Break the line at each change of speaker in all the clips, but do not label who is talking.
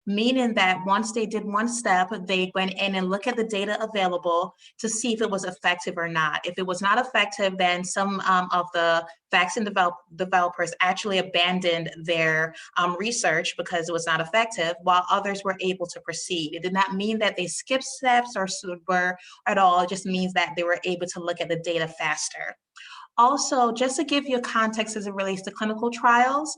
meaning that once they did one step, they went in and looked at the data available to see if it was effective or not. If it was not effective, then some of the vaccine developers actually abandoned their research because it was not effective, while others were able to proceed. It did not mean that they skipped steps or were at all. It just means that they were able to look at the data faster. Also, just to give you a context as it relates to clinical trials,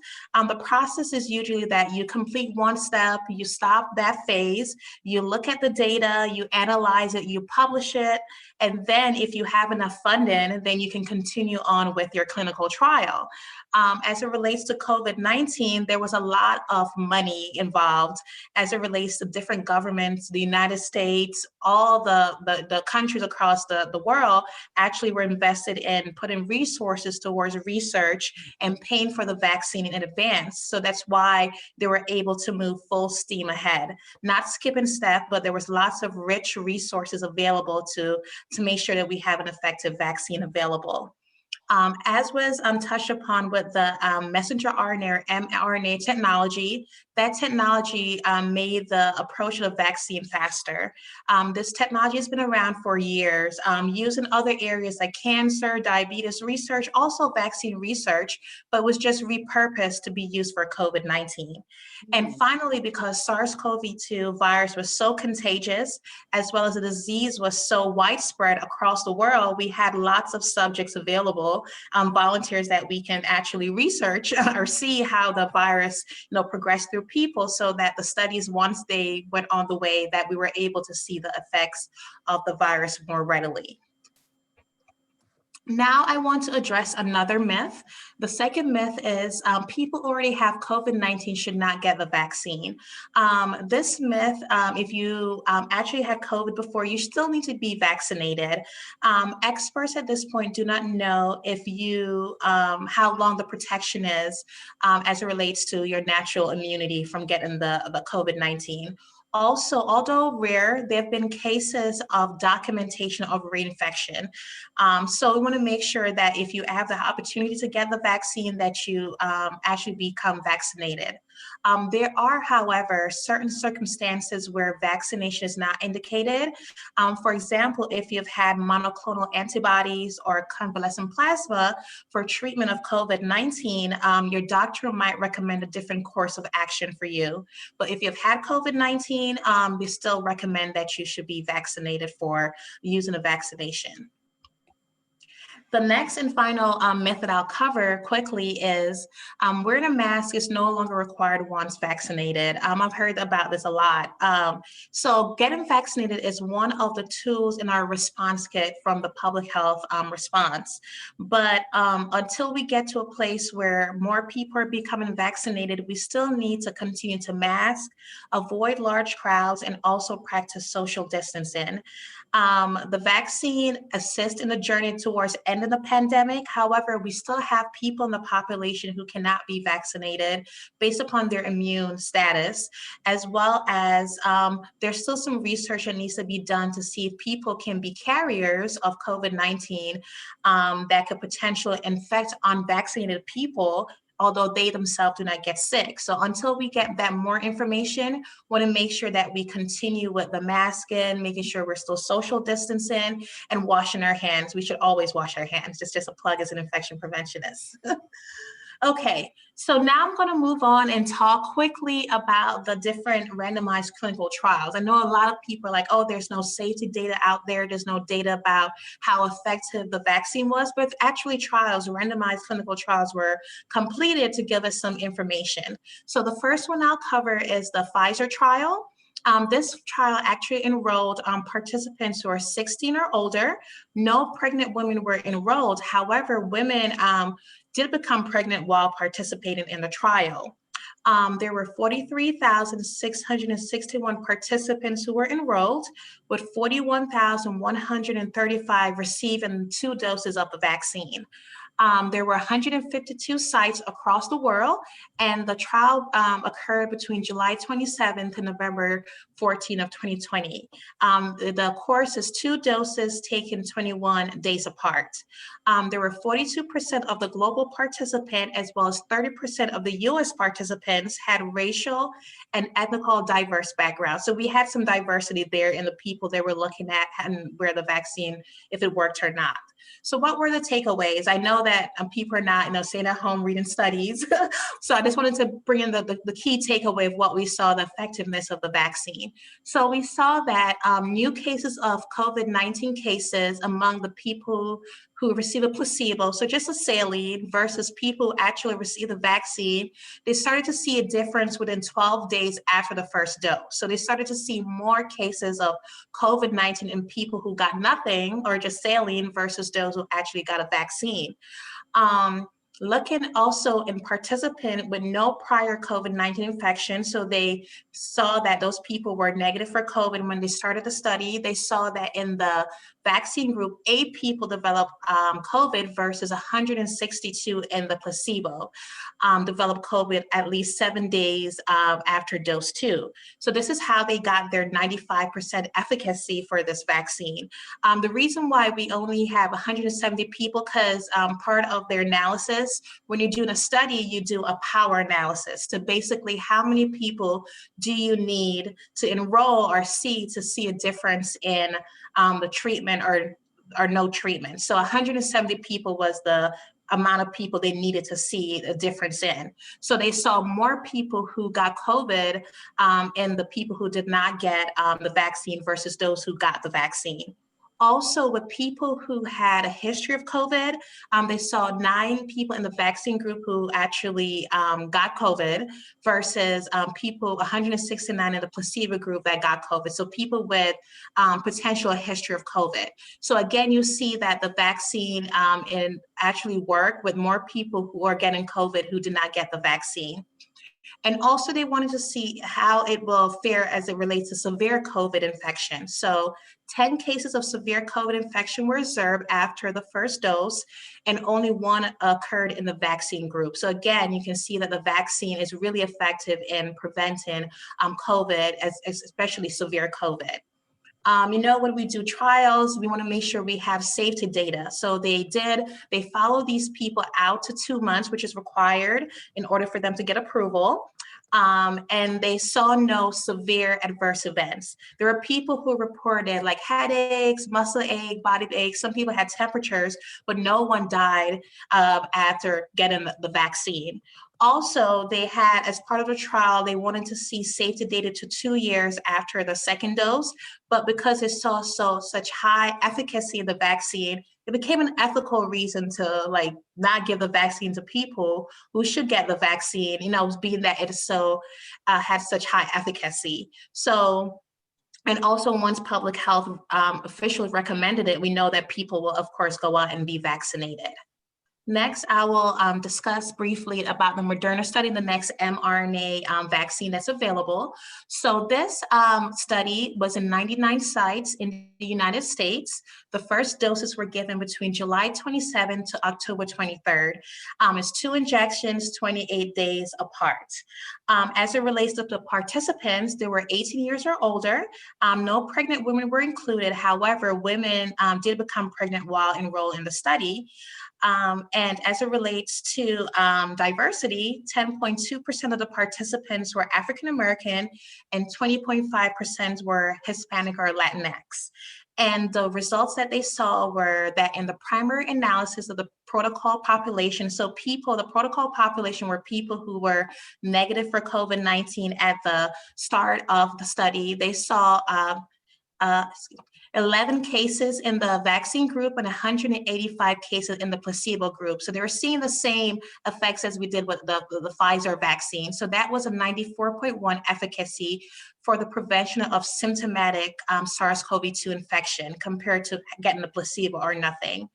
the process is usually that you complete one step, you stop that phase, you look at the data, you analyze it, you publish it, and then if you have enough funding, then you can continue on with your clinical trial. As it relates to COVID-19, there was a lot of money involved as it relates to different governments, the United States, all the countries across the world actually were invested in putting resources towards research and paying for the vaccine in advance. So that's why they were able to move full steam ahead, not skipping step, but there was lots of rich resources available to make sure that we have an effective vaccine available. As was touched upon with the messenger RNA or mRNA technology, that technology made the approach of the vaccine faster. This technology has been around for years, used in other areas like cancer, diabetes research, also vaccine research, but was just repurposed to be used for COVID-19. And finally, because SARS-CoV-2 virus was so contagious, as well as the disease was so widespread across the world, we had lots of subjects available, volunteers that we can actually research or see how the virus progressed through people, so that the studies, once they went on the way, that we were able to see the effects of the virus more readily. Now I want to address another myth. The second myth is people who already have COVID-19 should not get the vaccine. This myth, if you actually had COVID before, you still need to be vaccinated. Experts at this point do not know if how long the protection is as it relates to your natural immunity from getting the COVID-19. Also, although rare, there have been cases of documentation of reinfection. So we want to make sure that if you have the opportunity to get the vaccine, that you actually become vaccinated. There are, however, certain circumstances where vaccination is not indicated. For example, if you've had monoclonal antibodies or convalescent plasma for treatment of COVID-19, your doctor might recommend a different course of action for you. But if you've had COVID-19, we still recommend that you should be vaccinated for using a vaccination. The next and final myth that I'll cover quickly is wearing a mask is no longer required once vaccinated. I've heard about this a lot. So getting vaccinated is one of the tools in our response kit from the public health response. But until we get to a place where more people are becoming vaccinated, we still need to continue to mask, avoid large crowds, and also practice social distancing. The vaccine assists in the journey towards ending the pandemic. However, we still have people in the population who cannot be vaccinated based upon their immune status, as well as there's still some research that needs to be done to see if people can be carriers of COVID-19 that could potentially infect unvaccinated people, although they themselves do not get sick. So until we get that more information, want to make sure that we continue with the masking, making sure we're still social distancing and washing our hands. We should always wash our hands, just a plug as an infection preventionist. Okay, so now I'm going to move on and talk quickly about the different randomized clinical trials. I know a lot of people are like, oh, there's no safety data out there. There's no data about how effective the vaccine was, but actually trials, randomized clinical trials were completed to give us some information. So the first one I'll cover is the Pfizer trial. This trial actually enrolled participants who are 16 or older. No pregnant women were enrolled. However, women did become pregnant while participating in the trial. There were 43,661 participants who were enrolled, with 41,135 receiving 2 doses of the vaccine. There were 152 sites across the world, and the trial occurred between July 27th to November 14th of 2020. The course is 2 doses taken 21 days apart. There were 42% of the global participant, as well as 30% of the US participants had racial and ethnical diverse backgrounds. So we had some diversity there in the people they were looking at and where the vaccine, if it worked or not. So what were the takeaways? I know that people are not, staying at home reading studies. So I just wanted to bring in the key takeaway of what we saw, the effectiveness of the vaccine. So we saw that new cases of COVID-19 cases among the people who receive a placebo, so just a saline, versus people who actually receive the vaccine, they started to see a difference within 12 days after the first dose. So they started to see more cases of COVID-19 in people who got nothing or just saline versus those who actually got a vaccine. Looking also in participant with no prior COVID-19 infection. So they saw that those people were negative for COVID when they started the study. They saw that in the vaccine group, 8 people developed COVID versus 162 in the placebo developed COVID at least 7 days after dose 2. So this is how they got their 95% efficacy for this vaccine. The reason why we only have 170 people, because part of their analysis, when you're doing a study, you do a power analysis to basically how many people do you need to enroll or see to see a difference in the treatment or no treatment. So 170 people was the amount of people they needed to see a difference in. So they saw more people who got COVID in the people who did not get the vaccine versus those who got the vaccine. Also, with people who had a history of COVID, they saw 9 people in the vaccine group who actually got COVID versus 169 in the placebo group that got COVID. So people with potential history of COVID. So again, you see that the vaccine actually worked with more people who are getting COVID who did not get the vaccine. And also they wanted to see how it will fare as it relates to severe COVID infection. So 10 cases of severe COVID infection were observed after the first dose, and only 1 occurred in the vaccine group. So again, you can see that the vaccine is really effective in preventing COVID, especially severe COVID. When we do trials, we want to make sure we have safety data. So they follow these people out to 2 months, which is required in order for them to get approval. And they saw no severe adverse events. There were people who reported like headaches, muscle ache, body aches. Some people had temperatures, but no one died after getting the vaccine. Also, they had, as part of the trial, they wanted to see safety data to 2 years after the second dose, but because it saw such high efficacy in the vaccine, it became an ethical reason to not give the vaccine to people who should get the vaccine, being that it is has such high efficacy. So, and also once public health officials recommended it, we know that people will, of course, go out and be vaccinated. Next, I will discuss briefly about the Mrna study, the next mRNA vaccine that's available. So this study was in 99 sites in the United States. The first doses were given between July 27th to October 23rd. It's 2 injections, 28 days apart. As it relates to the participants, they were 18 years or older. No pregnant women were included. However, women did become pregnant while enrolled in the study. And as it relates to diversity, 10.2% of the participants were African American and 20.5% were Hispanic or Latinx. And the results that they saw were that in the primary analysis of the protocol population, so the protocol population were people who were negative for COVID-19 at the start of the study. They saw 11 cases in the vaccine group and 185 cases in the placebo group. So they were seeing the same effects as we did with the Pfizer vaccine. So that was a 94.1 efficacy for the prevention of symptomatic SARS-CoV-2 infection compared to getting the placebo or nothing.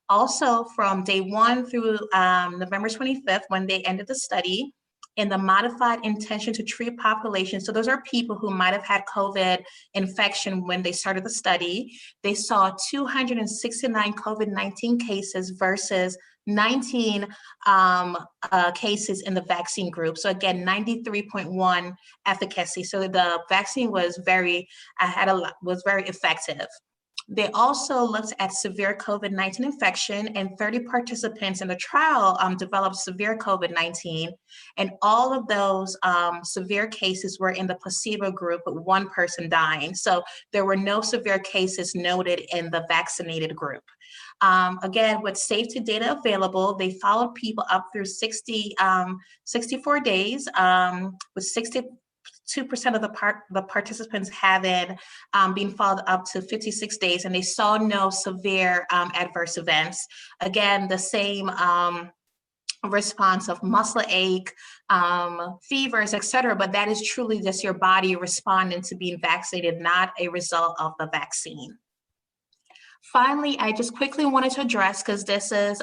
Also, from day 1 through November 25th, when they ended the study, in the modified intention to treat population, so those are people who might have had COVID infection when they started the study, they saw 269 COVID-19 cases versus 19 cases in the vaccine group. So again, 93.1 efficacy. So the vaccine was very effective. They also looked at severe COVID-19 infection, and 30 participants in the trial developed severe COVID-19. And all of those severe cases were in the placebo group, with one person dying. So there were no severe cases noted in the vaccinated group. Again, with safety data available, they followed people up through 64 days, with 62% of the participants having been followed up to 56 days, and they saw no severe adverse events. Again, the same response of muscle ache, fevers, etc., but that is truly just your body responding to being vaccinated, not a result of the vaccine. Finally, I just quickly wanted to address, because this is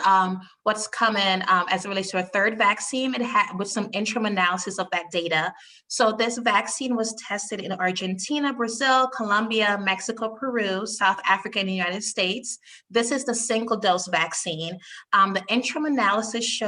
what's coming as it relates to a third vaccine, with some interim analysis of that data. So this vaccine was tested in Argentina, Brazil, Colombia, Mexico, Peru, South Africa, and the United States. This is the single dose vaccine. The interim analysis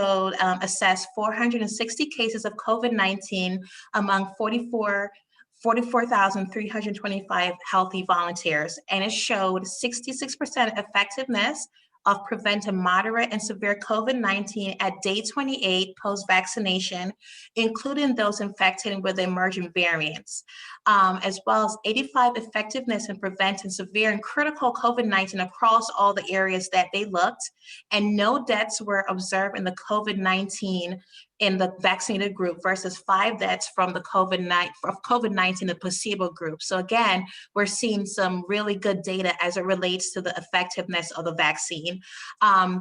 assessed 460 cases of COVID-19 among 44,325 healthy volunteers, and it showed 66% effectiveness of preventing moderate and severe COVID-19 at day 28 post-vaccination, including those infected with emerging variants, as well as 85% effectiveness in preventing severe and critical COVID-19 across all the areas that they looked, and no deaths were observed in the COVID-19 in the vaccinated group versus 5 deaths from the COVID-19, the placebo group. So again, we're seeing some really good data as it relates to the effectiveness of the vaccine.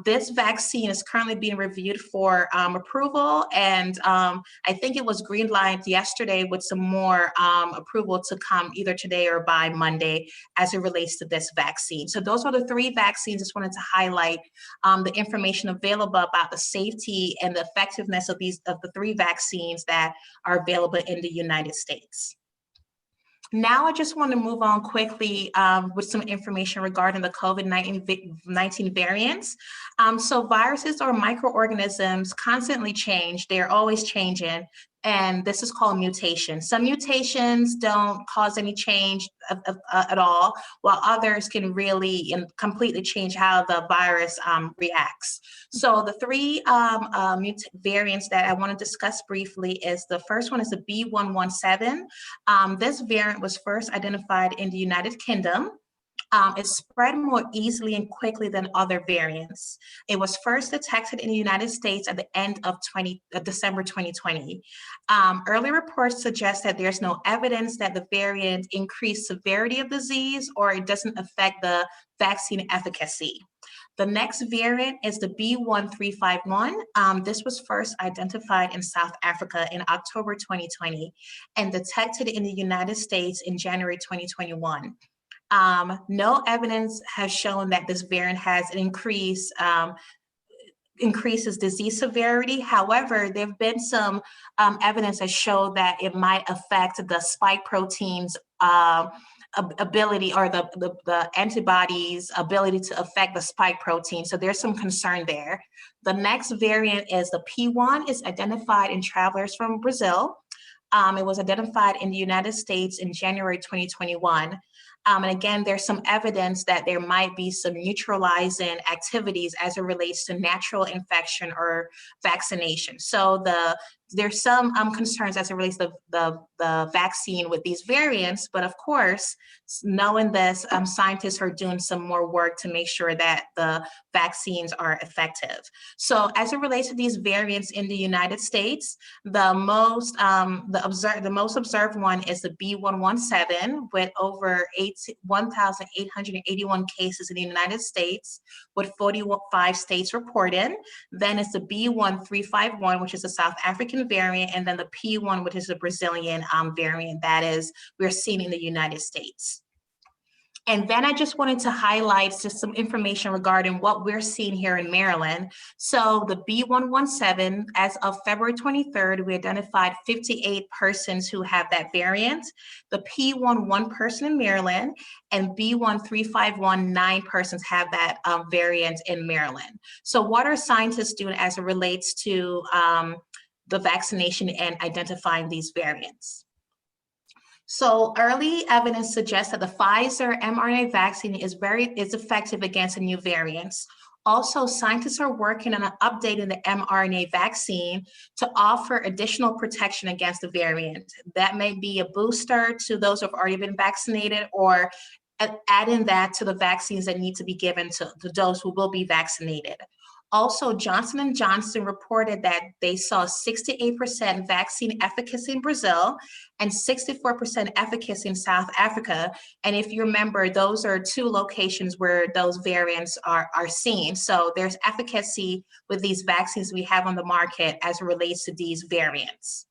This vaccine is currently being reviewed for approval, and I think it was green-lighted yesterday with some more approval to come either today or by Monday as it relates to this vaccine. So those are the 3 vaccines. Just wanted to highlight the information available about the safety and the effectiveness of the 3 vaccines that are available in the United States. Now I just want to move on quickly with some information regarding the COVID-19 variants. So viruses or microorganisms constantly change. They're always changing. And this is called mutation. Some mutations don't cause any change at all, while others can really and completely change how the virus reacts. So the 3 variants that I want to discuss briefly is, the first one is the B.1.1.7. This variant was first identified in the United Kingdom. It spread more easily and quickly than other variants. It was first detected in the United States at the end of December 2020. Early reports suggest that there's no evidence that the variant increased severity of disease or it doesn't affect the vaccine efficacy. The next variant is the B.1.351. This was first identified in South Africa in October 2020 and detected in the United States in January 2021. No evidence has shown that this variant has an increases disease severity. However, there have been some evidence that show that it might affect the spike proteins ability, or the antibodies' ability to affect the spike protein. So there's some concern there. The next variant is the P1, is identified in travelers from Brazil. It was identified in the United States in January 2021. And again, there's some evidence that there might be some neutralizing activities as it relates to natural infection or vaccination. So there's some concerns as it relates to the vaccine with these variants, but of course, knowing this, scientists are doing some more work to make sure that the vaccines are effective. So as it relates to these variants in the United States, the most observed one is the B.1.1.7 with over 1,881 cases in the United States, with 45 states reported. Then it's the B.1.351, which is a South African variant, and then the P1, which is a Brazilian variant that we're seeing in the United States. And then I just wanted to highlight just some information regarding what we're seeing here in Maryland. So the B117, as of February 23rd, we identified 58 persons who have that variant. The P11 person in Maryland and B1351, 9 persons have that variant in Maryland. So what are scientists doing as it relates to the vaccination and identifying these variants? So early evidence suggests that the Pfizer mRNA vaccine is effective against the new variants. Also, scientists are working on updating the mRNA vaccine to offer additional protection against the variant. That may be a booster to those who have already been vaccinated, or adding that to the vaccines that need to be given to those who will be vaccinated. Also, Johnson & Johnson reported that they saw 68% vaccine efficacy in Brazil and 64% efficacy in South Africa. And if you remember, those are 2 locations where those variants are seen. So there's efficacy with these vaccines we have on the market as it relates to these variants.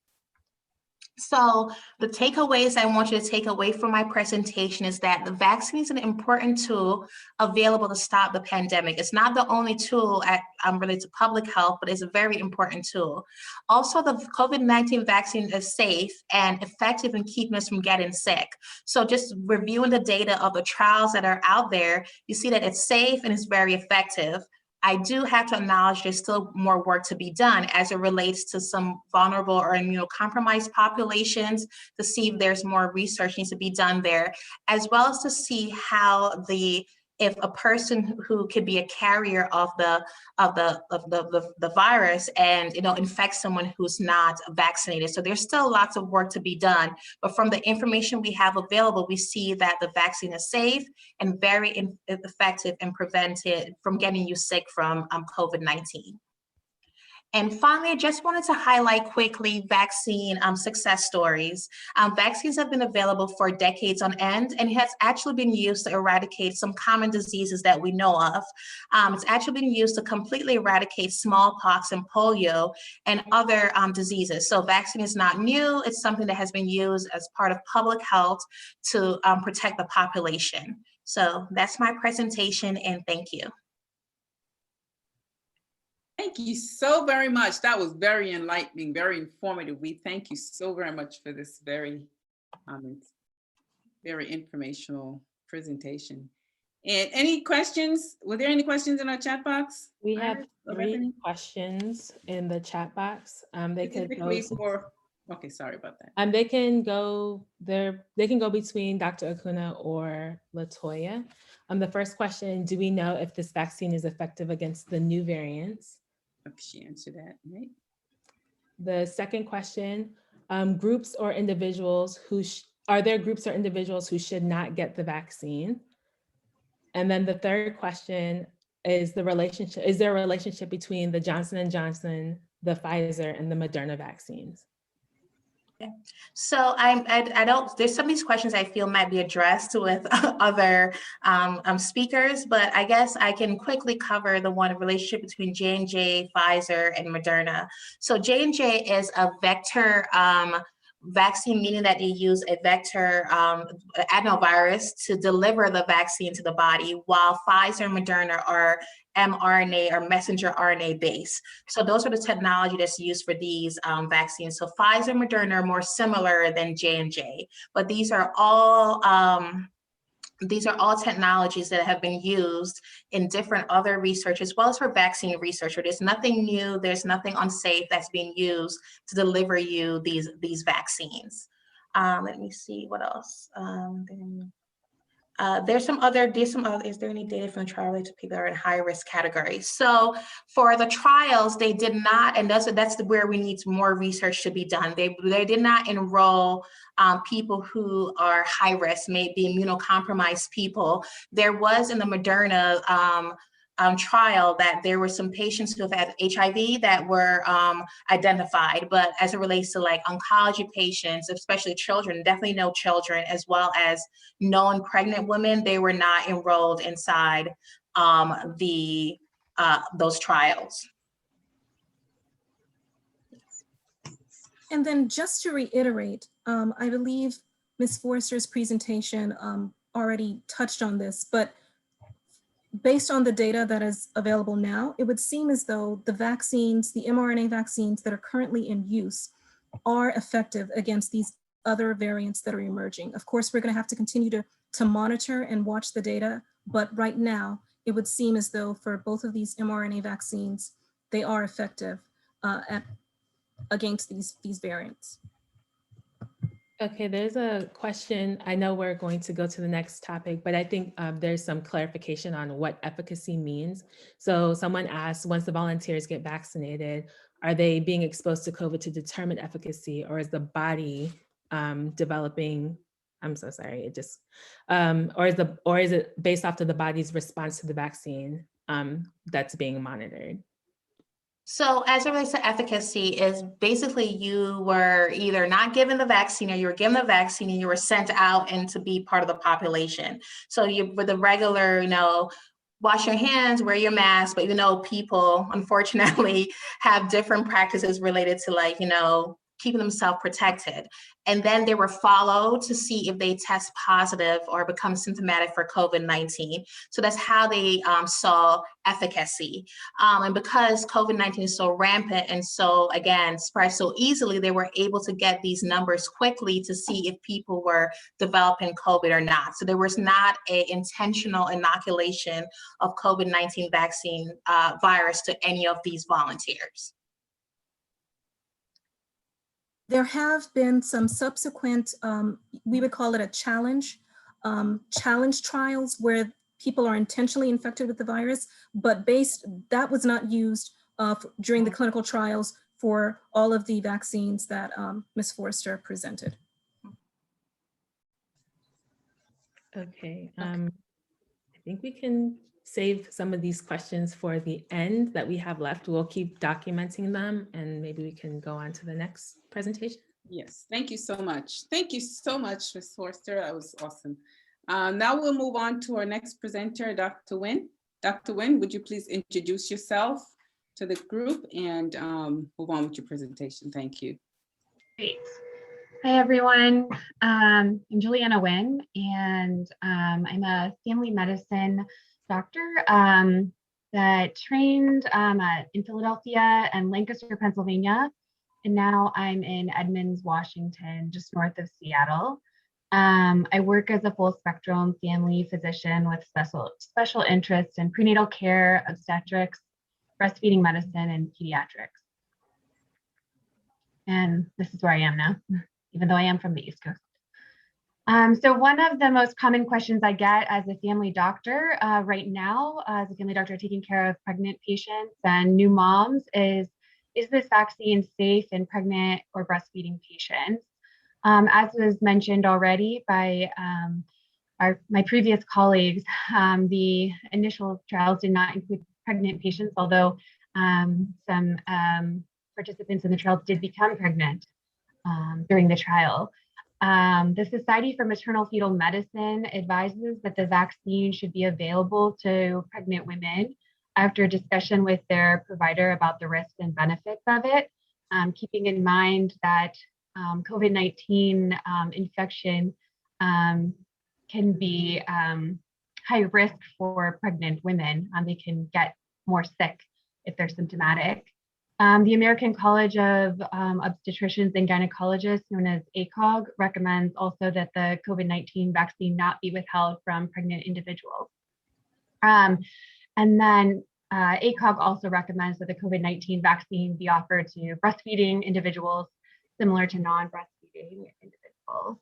So the takeaways I want you to take away from my presentation is that the vaccine is an important tool available to stop the pandemic. It's not the only tool related to public health, but it's a very important tool. Also, the COVID-19 vaccine is safe and effective in keeping us from getting sick. So just reviewing the data of the trials that are out there, you see that it's safe and it's very effective. I do have to acknowledge there's still more work to be done as it relates to some vulnerable or immunocompromised populations, to see if there's more research needs to be done there, as well as to see how if a person who could be a carrier of the virus and infect someone who's not vaccinated. So there's still lots of work to be done. But from the information we have available, we see that the vaccine is safe and very effective in preventing from getting you sick from COVID-19. And finally, I just wanted to highlight quickly vaccine success stories. Vaccines have been available for decades on end, and it has actually been used to eradicate some common diseases that we know of. It's actually been used to completely eradicate smallpox and polio and other diseases. So vaccine is not new. It's something that has been used as part of public health to protect the population. So that's my presentation, and thank you.
Thank you so very much. That was very enlightening, very informative. We thank you so very much for this very informational presentation. And any questions? Were there any questions in our chat box?
We have 3 questions in the chat box. They could go
okay, sorry about that.
They can go between Dr. Acuna or Latoya. The first question, do we know if this vaccine is effective against the new variants?
Okay, she answered that, right?
The second question, groups or individuals are there groups or individuals who should not get the vaccine? And then the third question is is there a relationship between the Johnson & Johnson, the Pfizer, and the Mrna vaccines?
Okay. So there's some of these questions I feel might be addressed with other speakers, but I guess I can quickly cover the one relationship between J&J, Pfizer, and Mrna. So J&J is a vector vaccine, meaning that they use a vector adenovirus to deliver the vaccine to the body, while Pfizer and Mrna are mRNA or messenger RNA based. So those are the technology that's used for these vaccines. So Pfizer and Mrna are more similar than J&J, but these are all technologies that have been used in different other research, as well as for vaccine research. There's nothing new, there's nothing unsafe that's being used to deliver you these vaccines. Let me see what else. Is there any data from the trial related to people that are in high risk categories? So for the trials, they did not, and that's where we need more research to be done. They did not enroll people who are high risk, maybe immunocompromised people. There was in the Mrna trial that there were some patients who have had HIV that were identified, but as it relates to like oncology patients, especially children, definitely no children, as well as known pregnant women, they were not enrolled inside those trials.
And then just to reiterate, I believe Ms. Forrester's presentation already touched on this, but based on the data that is available now, it would seem as though the vaccines, the mRNA vaccines that are currently in use are effective against these other variants that are emerging. Of course, we're going to have to continue to monitor and watch the data, but right now, it would seem as though for both of these mRNA vaccines, they are effective against these variants.
Okay, there's a question. I know we're going to go to the next topic, but I think there's some clarification on what efficacy means. So someone asked, once the volunteers get vaccinated, are they being exposed to COVID to determine efficacy, or is the body developing, I'm so sorry, it just, or is it based off of the body's response to the vaccine that's being monitored?
So as it relates to efficacy, is basically you were either not given the vaccine or you were given the vaccine and you were sent out and to be part of the population. So you with the regular, wash your hands, wear your mask, but people unfortunately have different practices related to keeping themselves protected. And then they were followed to see if they test positive or become symptomatic for COVID-19. So that's how they saw efficacy. And because COVID-19 is so rampant and so, again, spread so easily, they were able to get these numbers quickly to see if people were developing COVID or not. So there was not an intentional inoculation of COVID-19 vaccine virus to any of these volunteers.
There have been some subsequent, we would call it a challenge trials where people are intentionally infected with the virus, but that was not used during the clinical trials for all of the vaccines that Ms. Forrester presented.
Okay, I think we can save some of these questions for the end that we have left. We'll keep documenting them and maybe we can go on to the next presentation.
Yes, thank you so much. Thank you so much, Ms. Forster. That was awesome. Now we'll move on to our next presenter, Dr. Nguyen. Dr. Nguyen, would you please introduce yourself to the group and move on with your presentation? Thank you.
Great. Hi, everyone. I'm Juliana Nguyen, and I'm a family medicine doctor that trained in Philadelphia and Lancaster, Pennsylvania. And now I'm in Edmonds, Washington, just north of Seattle. I work as a full spectrum family physician with special interest in prenatal care, obstetrics, breastfeeding medicine, and pediatrics. And this is where I am now, even though I am from the East Coast. So one of the most common questions I get as a family doctor right now, as a family doctor taking care of pregnant patients and new moms, is this vaccine safe in pregnant or breastfeeding patients? As was mentioned already by my previous colleagues, the initial trials did not include pregnant patients, although some participants in the trials did become pregnant during the trial. The Society for Maternal Fetal Medicine advises that the vaccine should be available to pregnant women after discussion with their provider about the risks and benefits of it, keeping in mind that COVID-19 infection can be high risk for pregnant women. They can get more sick if they're symptomatic. The American College of Obstetricians and Gynecologists, known as ACOG, recommends also that the COVID-19 vaccine not be withheld from pregnant individuals. And then ACOG also recommends that the COVID-19 vaccine be offered to breastfeeding individuals similar to non-breastfeeding individuals.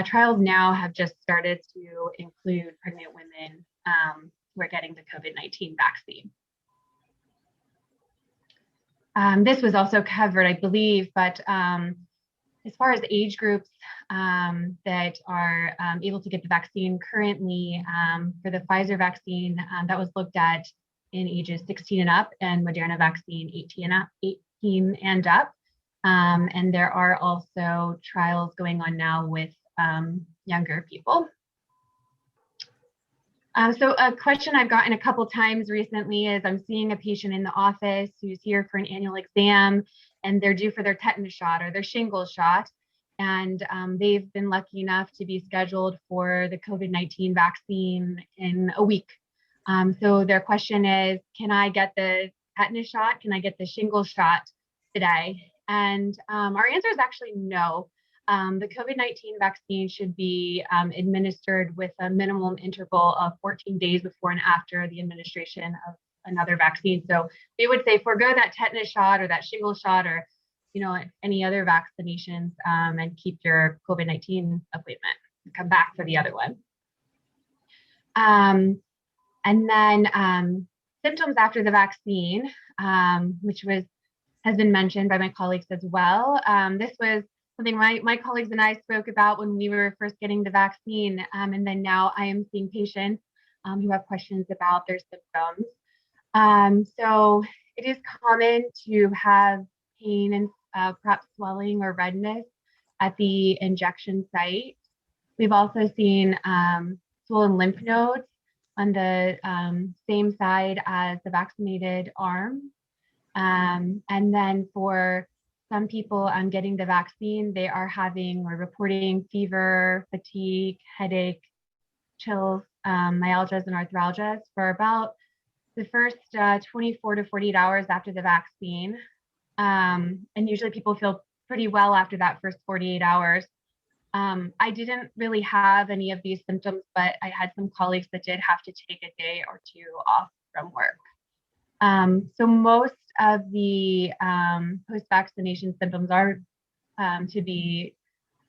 Trials now have just started to include pregnant women who are getting the COVID-19 vaccine. This was also covered, I believe, but as far as age groups that are able to get the vaccine currently, for the Pfizer vaccine, that was looked at in ages 16 and up, and Moderna vaccine 18 and up. And there are also trials going on now with younger people. So a question I've gotten a couple times recently is I'm seeing a patient in the office who's here for an annual exam and they're due for their tetanus shot or their shingles shot. and they've been lucky enough to be scheduled for the COVID-19 vaccine in a week. So their question is, can I get the tetanus shot? Can I get the shingle shot today? And our answer is actually no. The COVID-19 vaccine should be administered with a minimum interval of 14 days before and after the administration of another vaccine. So they would say forego that tetanus shot or that shingle shot or any other vaccinations, and keep your COVID-19 appointment and come back for the other one. And then symptoms after the vaccine, which has been mentioned by my colleagues as well. This was something my colleagues and I spoke about when we were first getting the vaccine. And then now I am seeing patients who have questions about their symptoms. So it is common to have pain and perhaps swelling or redness at the injection site. We've also seen swollen lymph nodes on the same side as the vaccinated arm. And then for some people getting the vaccine, they are having or reporting fever, fatigue, headache, chills, myalgias, and arthralgias for about the first 24 to 48 hours after the vaccine. And usually people feel pretty well after that first 48 hours. I didn't really have any of these symptoms, but I had some colleagues that did have to take a day or two off from work. So most of the post-vaccination symptoms are to be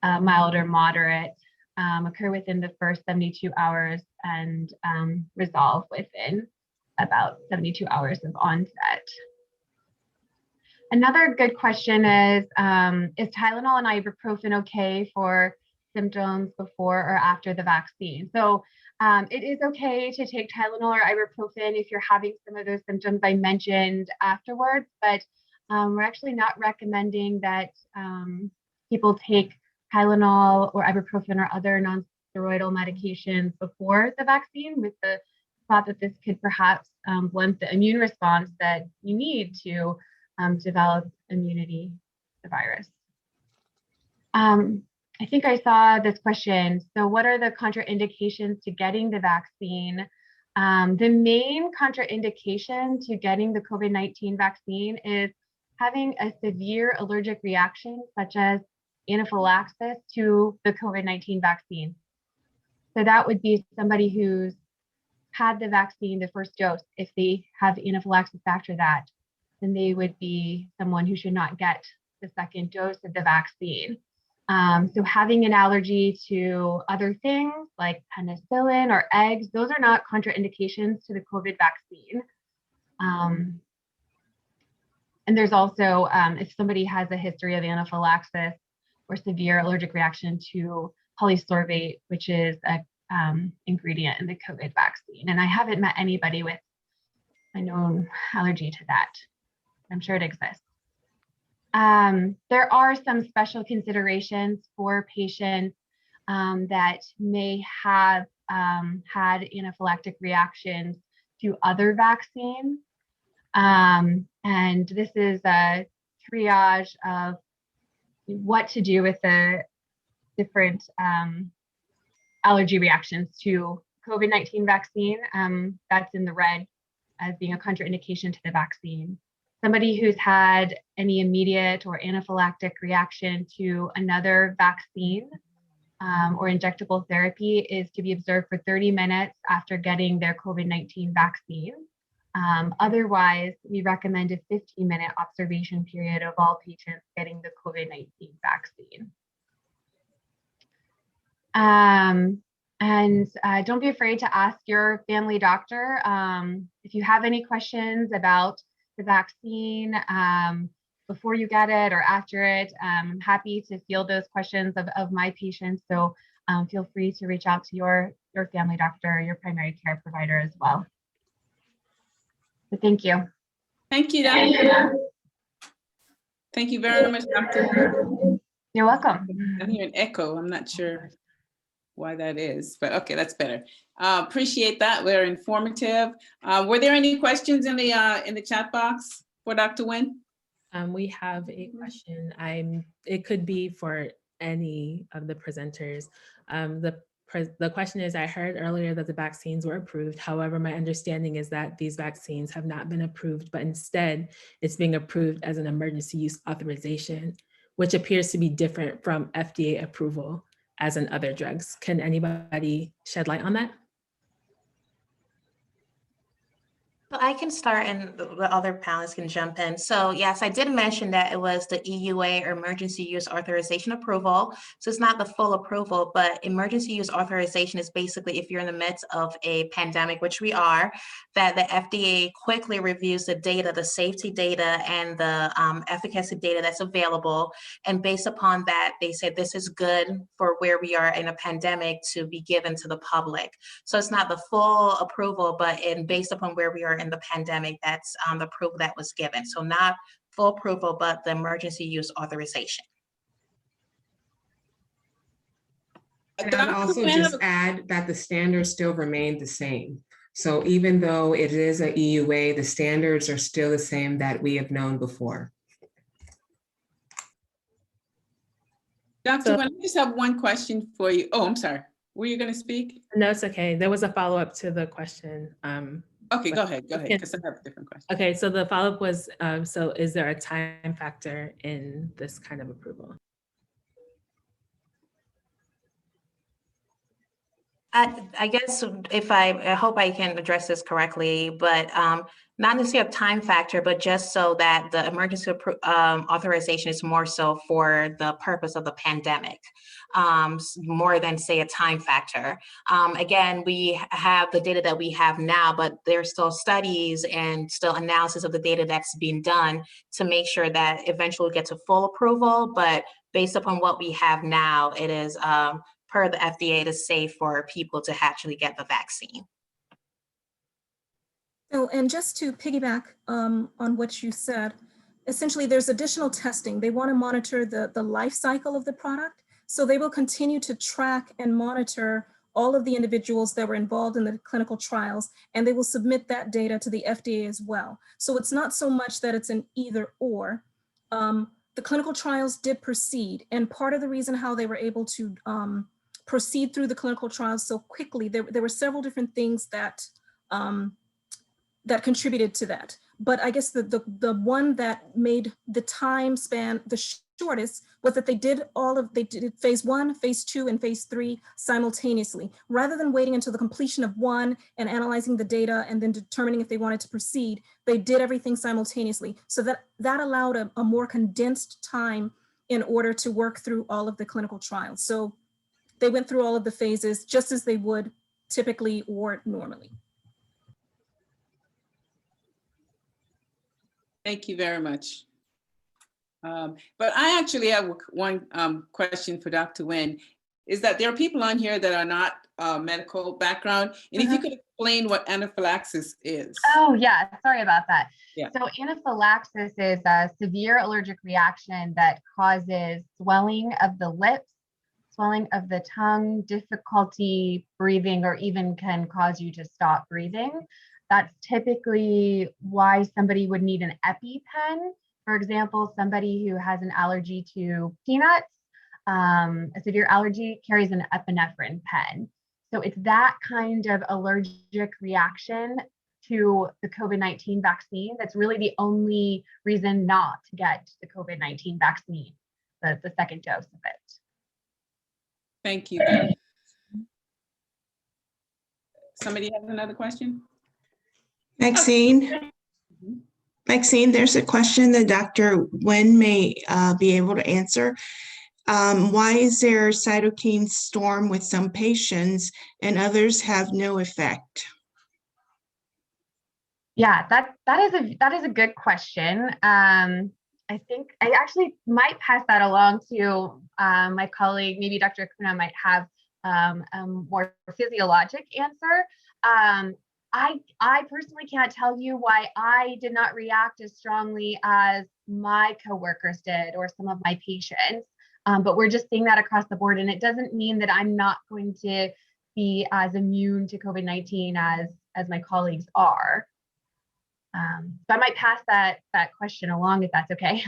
mild or moderate, occur within the first 72 hours and resolve within about 72 hours of onset. Another good question is Tylenol and Ibuprofen okay for symptoms before or after the vaccine? So it is okay to take Tylenol or Ibuprofen if you're having some of those symptoms I mentioned afterwards, but we're actually not recommending that people take Tylenol or Ibuprofen or other non-steroidal medications before the vaccine, with the thought that this could perhaps blunt the immune response that you need to develop immunity to the virus. I think I saw this question. So what are the contraindications to getting the vaccine? The main contraindication to getting the COVID-19 vaccine is having a severe allergic reaction, such as anaphylaxis to the COVID-19 vaccine. So that would be somebody who's had the vaccine, the first dose. If they have anaphylaxis after that, then they would be someone who should not get the second dose of the vaccine. So having an allergy to other things like penicillin or eggs, those are not contraindications to the COVID vaccine. And there's also, if somebody has a history of anaphylaxis or severe allergic reaction to polysorbate, which is an ingredient in the COVID vaccine. And I haven't met anybody with a known allergy to that. I'm sure it exists. There are some special considerations for patients that may have had anaphylactic reactions to other vaccines. And this is a triage of what to do with the different allergy reactions to COVID-19 vaccine. That's in the red as being a contraindication to the vaccine. Somebody who's had any immediate or anaphylactic reaction to another vaccine or injectable therapy is to be observed for 30 minutes after getting their COVID-19 vaccine. Otherwise, we recommend a 15-minute observation period of all patients getting the COVID-19 vaccine. And don't be afraid to ask your family doctor if you have any questions about the vaccine before you get it or after it. I'm happy to field those questions of my patients. So feel free to reach out to your family doctor, your primary care provider as well. So thank you.
Thank you, Dr. Thank you very much, Dr.
You're welcome.
I hear an echo. I'm not sure why that is, but okay, that's better. Appreciate that. We're informative. Were there any questions in the chat box for Dr. Nguyen?
We have a question. It could be for any of the presenters. The question is, I heard earlier that the vaccines were approved. However, my understanding is that these vaccines have not been approved, but instead it's being approved as an emergency use authorization, which appears to be different from FDA approval as in other drugs. Can anybody shed light on that?
So I can start and the other panelists can jump in. So yes, I did mention that it was the EUA or emergency use authorization approval. So it's not the full approval, but emergency use authorization is basically if you're in the midst of a pandemic, which we are, that the FDA quickly reviews the data, the safety data and the efficacy data that's available. And based upon that, they said this is good for where we are in a pandemic to be given to the public. So it's not the full approval, but based upon where we are in the pandemic, that's the approval that was given. So not full approval, but the emergency use authorization.
And I'd also just add that the standards still remain the same. So even though it is a EUA, the standards are still the same that we have known before.
Dr. Wen, I just have one question for you. Oh, I'm sorry. Were you going to speak?
No, it's okay. There was a follow-up to the question.
Okay, go ahead, because I have a different question.
Okay, so the follow-up was, so is there a time factor in this kind of approval?
I guess if I hope I can address this correctly, but not necessarily a time factor, but just so that the emergency authorization is more so for the purpose of the pandemic, more than say a time factor. Again, we have the data that we have now, but there's still studies and still analysis of the data that's being done to make sure that eventually we get to full approval. But based upon what we have now, it is per the FDA to safe for people to actually get the vaccine.
So, and just to piggyback on what you said, essentially there's additional testing. They want to monitor the life cycle of the product. So they will continue to track and monitor all of the individuals that were involved in the clinical trials, and they will submit that data to the FDA as well. So it's not so much that it's an either or. The clinical trials did proceed, and part of the reason how they were able to proceed through the clinical trials so quickly, there were several different things that that contributed to that. But I guess the one that made the time span the shortest was that they did phase 1, phase 2, and phase 3 simultaneously, rather than waiting until the completion of one and analyzing the data and then determining if they wanted to proceed. They did everything simultaneously. So that allowed a more condensed time in order to work through all of the clinical trials. So they went through all of the phases just as they would typically or normally.
Thank you very much. But I actually have one question for Dr. Wen, is that there are people on here that are not medical background. And if you could explain what anaphylaxis is.
Oh yeah, sorry about that.
Yeah.
So anaphylaxis is a severe allergic reaction that causes swelling of the lips, swelling of the tongue, difficulty breathing, or even can cause you to stop breathing. That's typically why somebody would need an EpiPen. For example, somebody who has an allergy to peanuts, a severe allergy, carries an epinephrine pen. So it's that kind of allergic reaction to the COVID-19 vaccine that's really the only reason not to get the COVID-19 vaccine, the second dose of it.
Thank you. Somebody has another question?
Maxine, there's a question that Dr. Wen may be able to answer. Why is there a cytokine storm with some patients and others have no effect?
Yeah, that is a good question. I think I actually might pass that along to my colleague. Maybe Dr. Mrna might have a more physiologic answer. I personally can't tell you why I did not react as strongly as my coworkers did or some of my patients, but we're just seeing that across the board. And it doesn't mean that I'm not going to be as immune to COVID-19 as my colleagues are. So I might pass that question along if that's okay.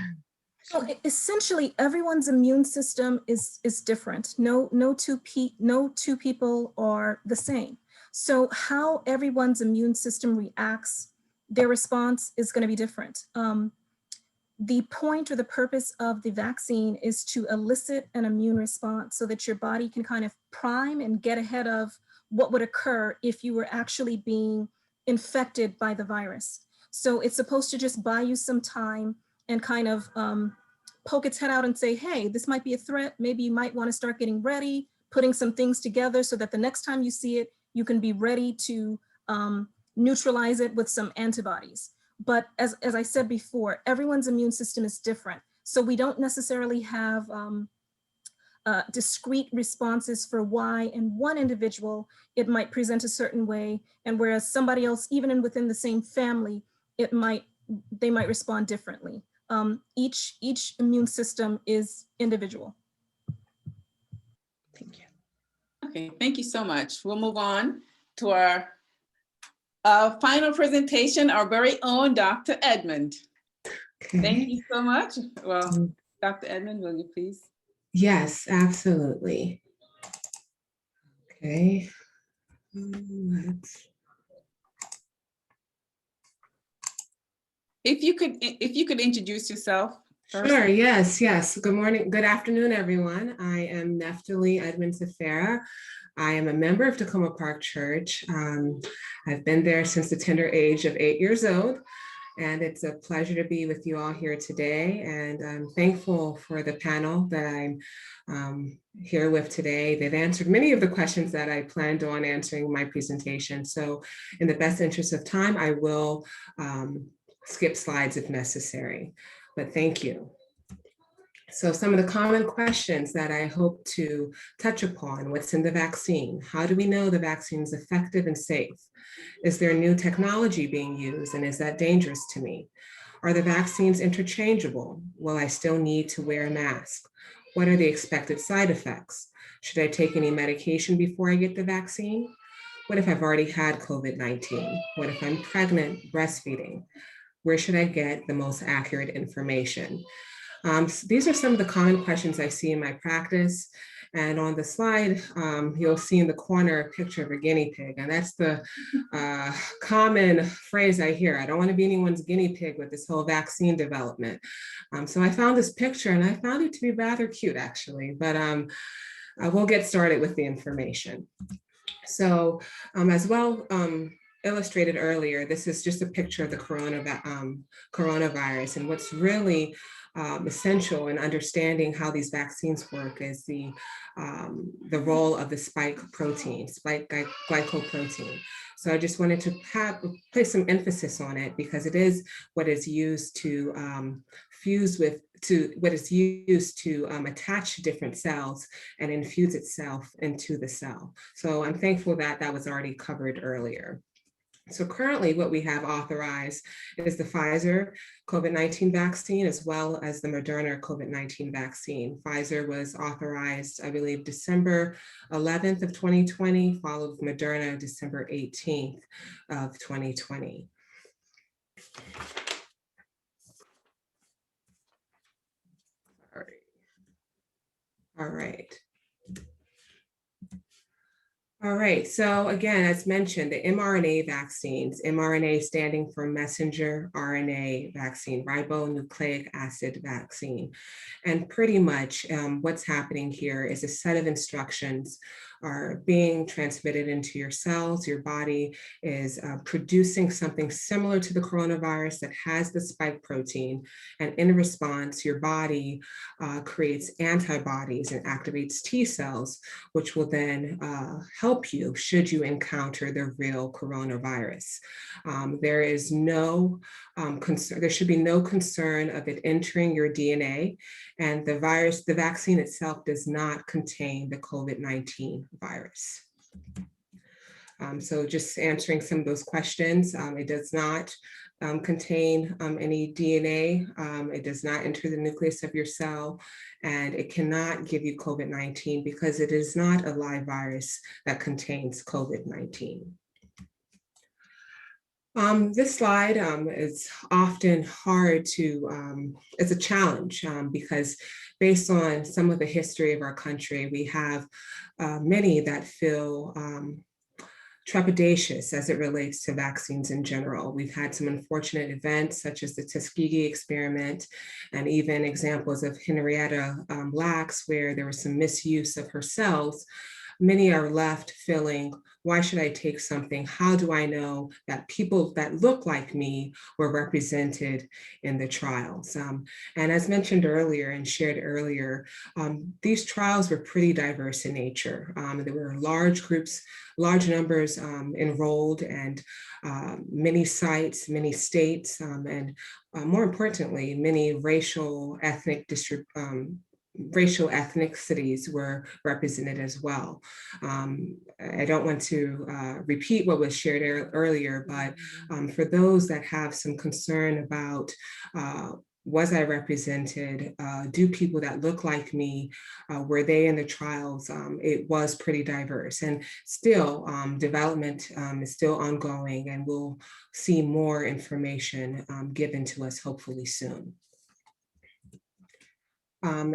So essentially, everyone's immune system is different. No two people are the same. So how everyone's immune system reacts, their response is going to be different. The point or the purpose of the vaccine is to elicit an immune response so that your body can kind of prime and get ahead of what would occur if you were actually being infected by the virus. So it's supposed to just buy you some time and kind of poke its head out and say, hey, this might be a threat. Maybe you might want to start getting ready, putting some things together so that the next time you see it, you can be ready to neutralize it with some antibodies. But as I said before, everyone's immune system is different. So we don't necessarily have discrete responses for why in one individual it might present a certain way, and whereas somebody else, even within the same family, they might respond differently. Each immune system is individual.
Thank you.
Okay, thank you so much. We'll move on to our final presentation, our very own Dr. Edmond.
Okay.
Thank you so much. Well, Dr. Edmond, will you please?
Yes, absolutely. Okay.
If you could introduce yourself first.
Sure, yes. Good morning, good afternoon, everyone. I am Neftali Edmond Safera. I am a member of Tacoma Park Church. I've been there since the tender age of 8 years old, and it's a pleasure to be with you all here today. And I'm thankful for the panel that I'm here with today. They've answered many of the questions that I planned on answering in my presentation. So in the best interest of time, I will skip slides if necessary, but thank you. So some of the common questions that I hope to touch upon: what's in the vaccine? How do we know the vaccine is effective and safe? Is there new technology being used, and is that dangerous to me? Are the vaccines interchangeable? Will I still need to wear a mask? What are the expected side effects? Should I take any medication before I get the vaccine? What if I've already had COVID-19? What if I'm pregnant, breastfeeding? Where should I get the most accurate information? So these are some of the common questions I see in my practice. And on the slide, you'll see in the corner a picture of a guinea pig. And that's the common phrase I hear: I don't want to be anyone's guinea pig with this whole vaccine development. So I found this picture and I found it to be rather cute, actually. But we'll get started with the information. So as well, illustrated earlier, this is just a picture of the coronavirus. And what's really essential in understanding how these vaccines work is the role of the spike glycoprotein. So I just wanted to place some emphasis on it because it is what is used to attach to different cells and infuse itself into the cell. So I'm thankful that that was already covered earlier. So currently what we have authorized is the Pfizer COVID-19 vaccine, as well as the Mrna COVID-19 vaccine. Pfizer was authorized, I believe, December 11th of 2020, followed with Mrna December 18th of 2020. All right, so again, as mentioned, the mRNA vaccines, mRNA standing for messenger RNA vaccine, ribonucleic acid vaccine. And pretty much what's happening here is a set of instructions are being transmitted into your cells. Your body is producing something similar to the coronavirus that has the spike protein. And in response, your body creates antibodies and activates T cells, which will then help you should you encounter the real coronavirus. There is no concern, there should be no concern of it entering your DNA, and the vaccine itself does not contain the COVID-19 virus. So just answering some of those questions, it does not contain any DNA, it does not enter the nucleus of your cell, and it cannot give you COVID-19 because it is not a live virus that contains COVID-19. This slide is often hard to, it's a challenge because based on some of the history of our country, we have many that feel trepidatious as it relates to vaccines in general. We've had some unfortunate events such as the Tuskegee experiment and even examples of Henrietta Lacks where there was some misuse of her cells. Many are left feeling, why should I take something? How do I know that people that look like me were represented in the trials? And as mentioned earlier and shared earlier, these trials were pretty diverse in nature. There were large groups, large numbers enrolled, and many sites, many states, and more importantly, many racial ethnicities were represented as well. I don't want to repeat what was shared earlier, but for those that have some concern about was I represented? Do people that look like me, were they in the trials? It was pretty diverse, and still development is still ongoing, and we'll see more information given to us hopefully soon.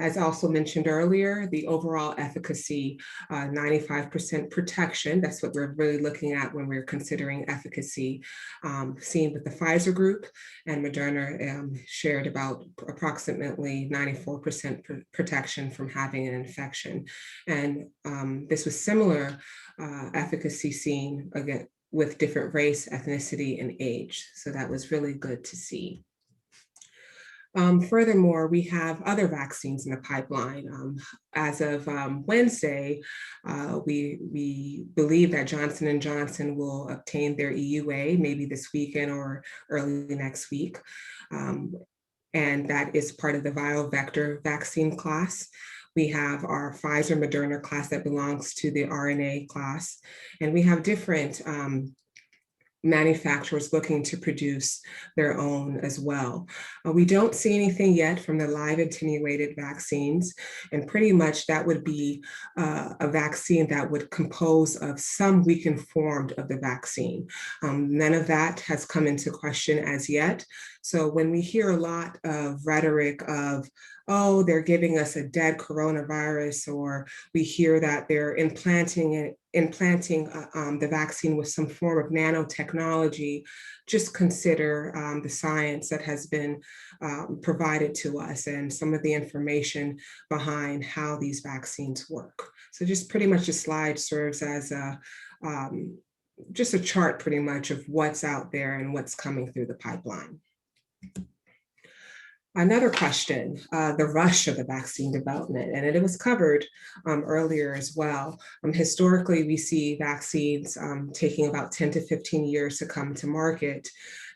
As also mentioned earlier, the overall efficacy, 95% protection, that's what we're really looking at when we're considering efficacy, seen with the Pfizer group, and Mrna shared about approximately 94% protection from having an infection. And this was similar efficacy seen again with different race, ethnicity, and age. So that was really good to see. Furthermore, we have other vaccines in the pipeline. As of Wednesday, we believe that Johnson & Johnson will obtain their EUA maybe this weekend or early next week. And that is part of the viral vector vaccine class. We have our Pfizer Moderna class that belongs to the RNA class. And we have different manufacturers looking to produce their own as well. We don't see anything yet from the live attenuated vaccines, and pretty much that would be a vaccine that would compose of some weakened form of the vaccine. None of that has come into question as yet. So when we hear a lot of rhetoric of, oh, they're giving us a dead coronavirus, or we hear that they're implanting the vaccine with some form of nanotechnology, just consider the science that has been provided to us and some of the information behind how these vaccines work. So just pretty much a slide serves as just a chart pretty much of what's out there and what's coming through the pipeline. Another question, the rush of the vaccine development, and it was covered earlier as well. Historically, we see vaccines taking about 10 to 15 years to come to market.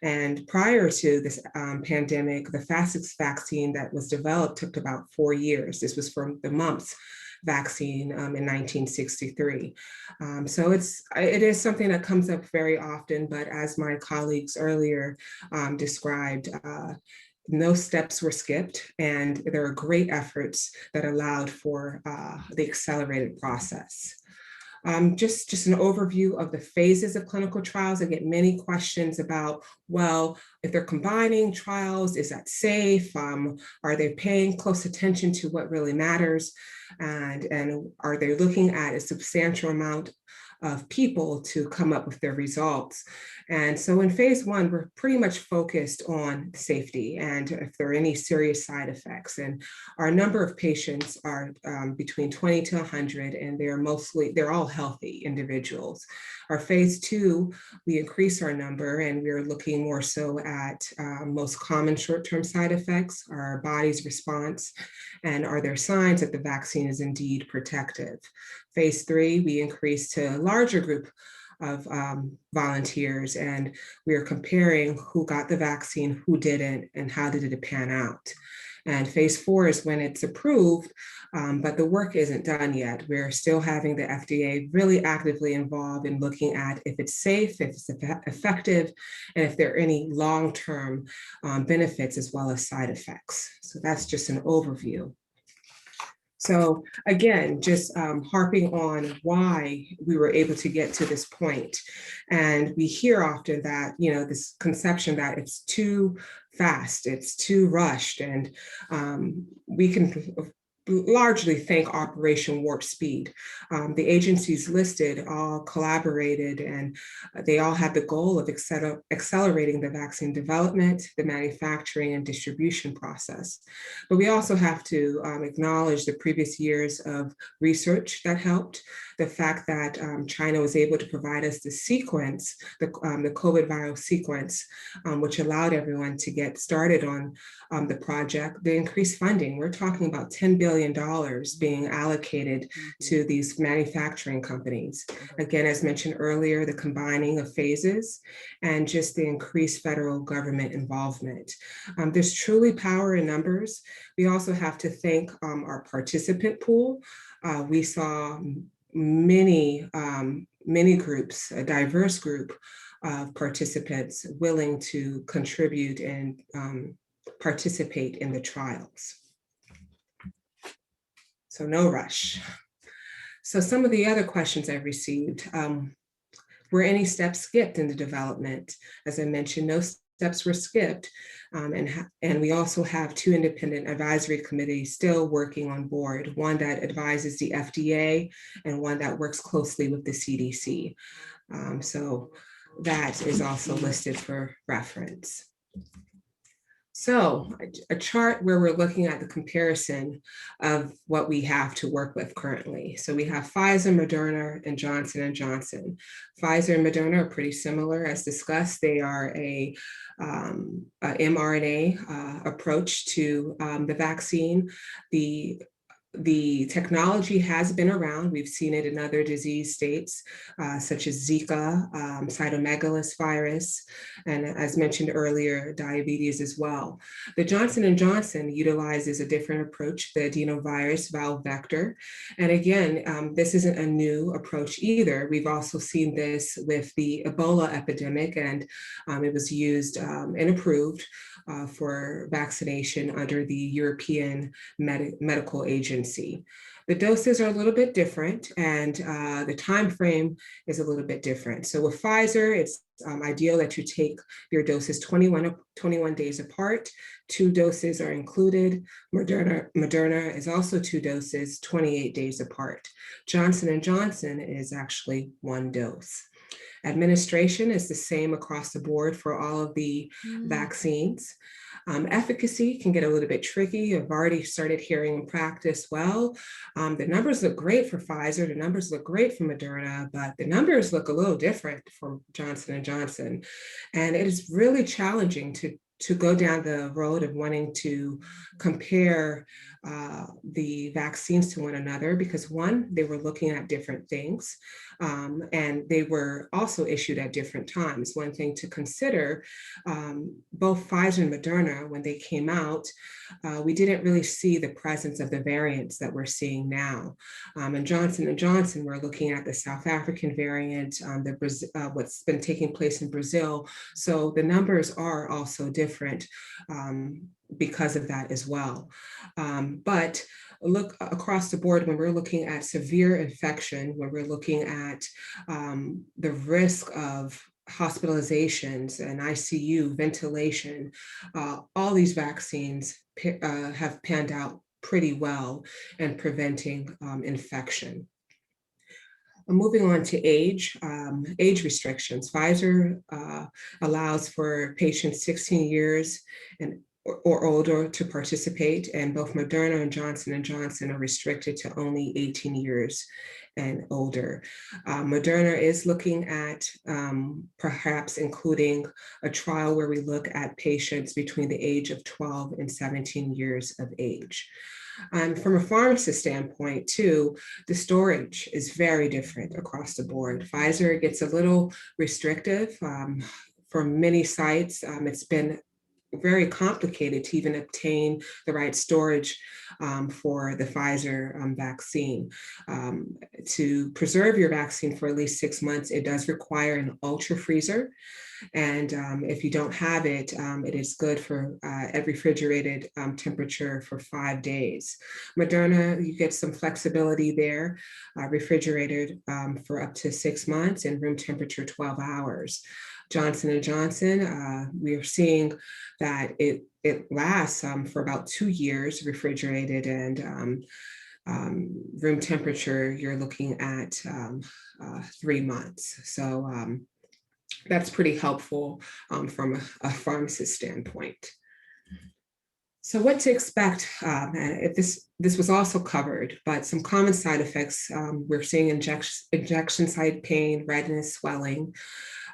And prior to this pandemic, the fastest vaccine that was developed took about 4 years. This was from the mumps vaccine in 1963. So it is something that comes up very often, but as my colleagues earlier described, no steps were skipped, and there are great efforts that allowed for the accelerated process. Just an overview of the phases of clinical trials. I get many questions about, well, if they're combining trials, is that safe? Are they paying close attention to what really matters? And are they looking at a substantial amount of people to come up with their results? And so in phase 1, we're pretty much focused on safety and if there are any serious side effects. And our number of patients are between 20 to 100, and they're all healthy individuals. Our phase 2, we increase our number, and we're looking more so at most common short-term side effects, our body's response, and are there signs that the vaccine is indeed protective. Phase 3, we increase to a larger group of volunteers, and we are comparing who got the vaccine, who didn't, and how did it pan out. And phase 4 is when it's approved, but the work isn't done yet. We're still having the FDA really actively involved in looking at if it's safe, if it's effective, and if there are any long-term benefits as well as side effects. So that's just an overview. So again, just harping on why we were able to get to this point. And we hear often that, this conception that it's too fast, it's too rushed, and we can largely thank Operation Warp Speed. The agencies listed all collaborated, and they all had the goal of accelerating the vaccine development, the manufacturing and distribution process. But we also have to acknowledge the previous years of research that helped, the fact that China was able to provide us the sequence, the COVID viral sequence, which allowed everyone to get started on the project, the increased funding. We're talking about $10 billion being allocated to these manufacturing companies. Again, as mentioned earlier, the combining of phases and just the increased federal government involvement. There's truly power in numbers. We also have to thank our participant pool. We saw many groups, a diverse group of participants willing to contribute and participate in the trials. So no rush. So some of the other questions I received, were any steps skipped in the development? As I mentioned, no steps were skipped. And we also have 2 independent advisory committees still working on board, one that advises the FDA and one that works closely with the CDC. So that is also listed for reference. So a chart where we're looking at the comparison of what we have to work with currently. So we have Pfizer, Moderna, and Johnson & Johnson. Pfizer and Moderna are pretty similar as discussed. They are a mRNA approach to the vaccine. The technology has been around. We've seen it in other disease states, such as Zika, cytomegalovirus virus, and as mentioned earlier, diabetes as well. The Johnson & Johnson utilizes a different approach, the adenovirus valve vector. And again, this isn't a new approach either. We've also seen this with the Ebola epidemic, and it was used and approved for vaccination under the European Medical Agency. The doses are a little bit different, and the time frame is a little bit different. So with Pfizer, it's ideal that you take your doses 21 days apart. 2 doses are included. Moderna is also 2 doses, 28 days apart. Johnson & Johnson is actually 1 dose. Administration is the same across the board for all of the vaccines. Efficacy can get a little bit tricky. I've already started hearing in practice, well, the numbers look great for Pfizer, the numbers look great for Moderna, but the numbers look a little different for Johnson & Johnson. And it is really challenging to go down the road of wanting to compare the vaccines to one another, because one, they were looking at different things, and they were also issued at different times. One thing to consider, both Pfizer and Moderna, when they came out, we didn't really see the presence of the variants that we're seeing now. And Johnson & Johnson, we're looking at the South African variant, what's been taking place in Brazil. So the numbers are also different because of that as well. But look across the board when we're looking at severe infection, when we're looking at the risk of hospitalizations and ICU, ventilation, all these vaccines have panned out pretty well in preventing infection. Moving on to age restrictions. Pfizer allows for patients 16 years or older to participate, and both Moderna and Johnson & Johnson are restricted to only 18 years and older. Moderna is looking at perhaps including a trial where we look at patients between the age of 12 and 17 years of age. From a pharmacist standpoint too, the storage is very different across the board. Pfizer gets a little restrictive for many sites. It's been very complicated to even obtain the right storage for the Pfizer vaccine. To preserve your vaccine for at least 6 months, it does require an ultra freezer. And if you don't have it, it is good for at refrigerated temperature for 5 days. Moderna, you get some flexibility there, refrigerated for up to 6 months and room temperature 12 hours. Johnson & Johnson, we are seeing that it lasts for about 2 years refrigerated, and room temperature, you're looking at 3 months. So that's pretty helpful from a pharmacist standpoint. So what to expect? If this was also covered, but some common side effects, we're seeing injection site pain, redness, swelling.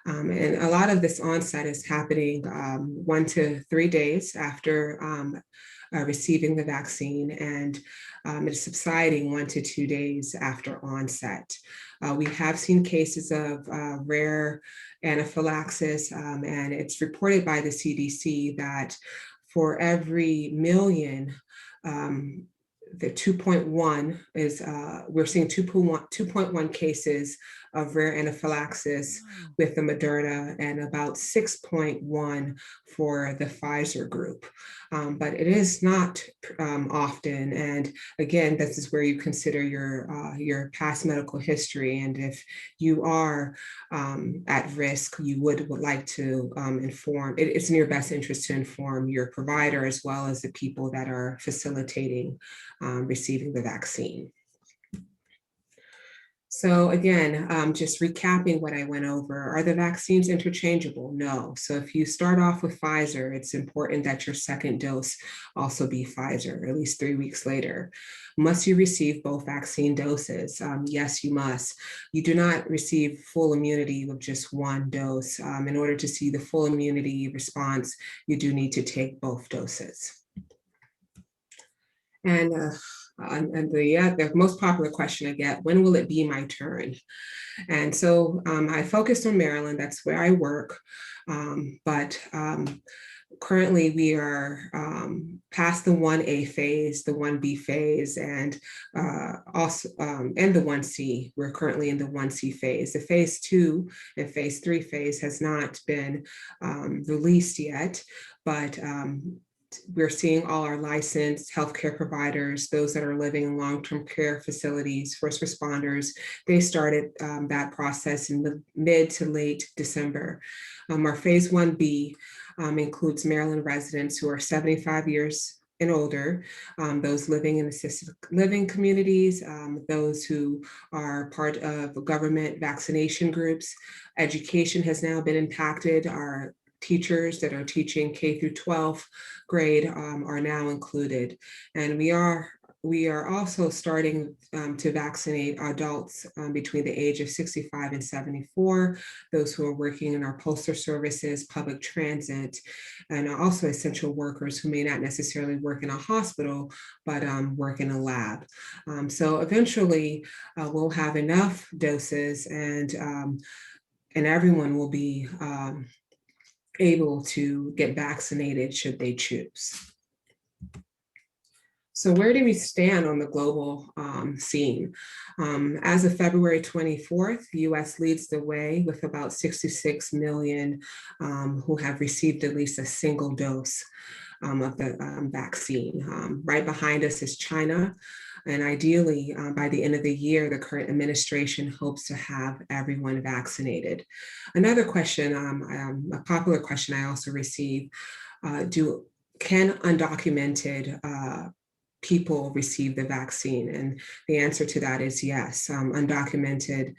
And a lot of this onset is happening 1 to 3 days after receiving the vaccine, and it's subsiding 1 to 2 days after onset. We have seen cases of rare anaphylaxis, and it's reported by the CDC that for every million, the 2.1 is, we're seeing 2.1 cases of rare anaphylaxis with the Mrna, and about 6.1 for the Pfizer group. But it is not often. And again, this is where you consider your past medical history. And if you are at risk, you would like to inform, it's in your best interest to inform your provider as well as the people that are facilitating receiving the vaccine. So again, just recapping what I went over, are the vaccines interchangeable? No. So if you start off with Pfizer, it's important that your second dose also be Pfizer, at least 3 weeks later. Must you receive both vaccine doses? Yes, you must. You do not receive full immunity with just one dose. In order to see the full immunity response, you do need to take both doses. And the most popular question I get, when will it be my turn? And so I focused on Maryland, that's where I work. But currently we are past the 1A phase, the 1B phase, and also and the 1C. We're currently in the 1C phase. The phase 2 and phase 3 phase has not been released yet, but we're seeing all our licensed healthcare providers, those that are living in long-term care facilities, first responders, they started that process in the mid to late December. Our phase 1B includes Maryland residents who are 75 years and older, those living in assisted living communities, those who are part of government vaccination groups. Education has now been impacted. Our teachers that are teaching K through 12 grade are now included. And we are also starting to vaccinate adults between the age of 65 and 74, those who are working in our postal services, public transit, and also essential workers who may not necessarily work in a hospital, but work in a lab. So eventually we'll have enough doses, and everyone will be able to get vaccinated should they choose. So where do we stand on the global scene? As of February 24th, the US leads the way with about 66 million who have received at least a single dose of the vaccine. Right behind us is China. And ideally, by the end of the year, the current administration hopes to have everyone vaccinated. Another question, a popular question I also receive, can undocumented people receive the vaccine? And the answer to that is yes. Undocumented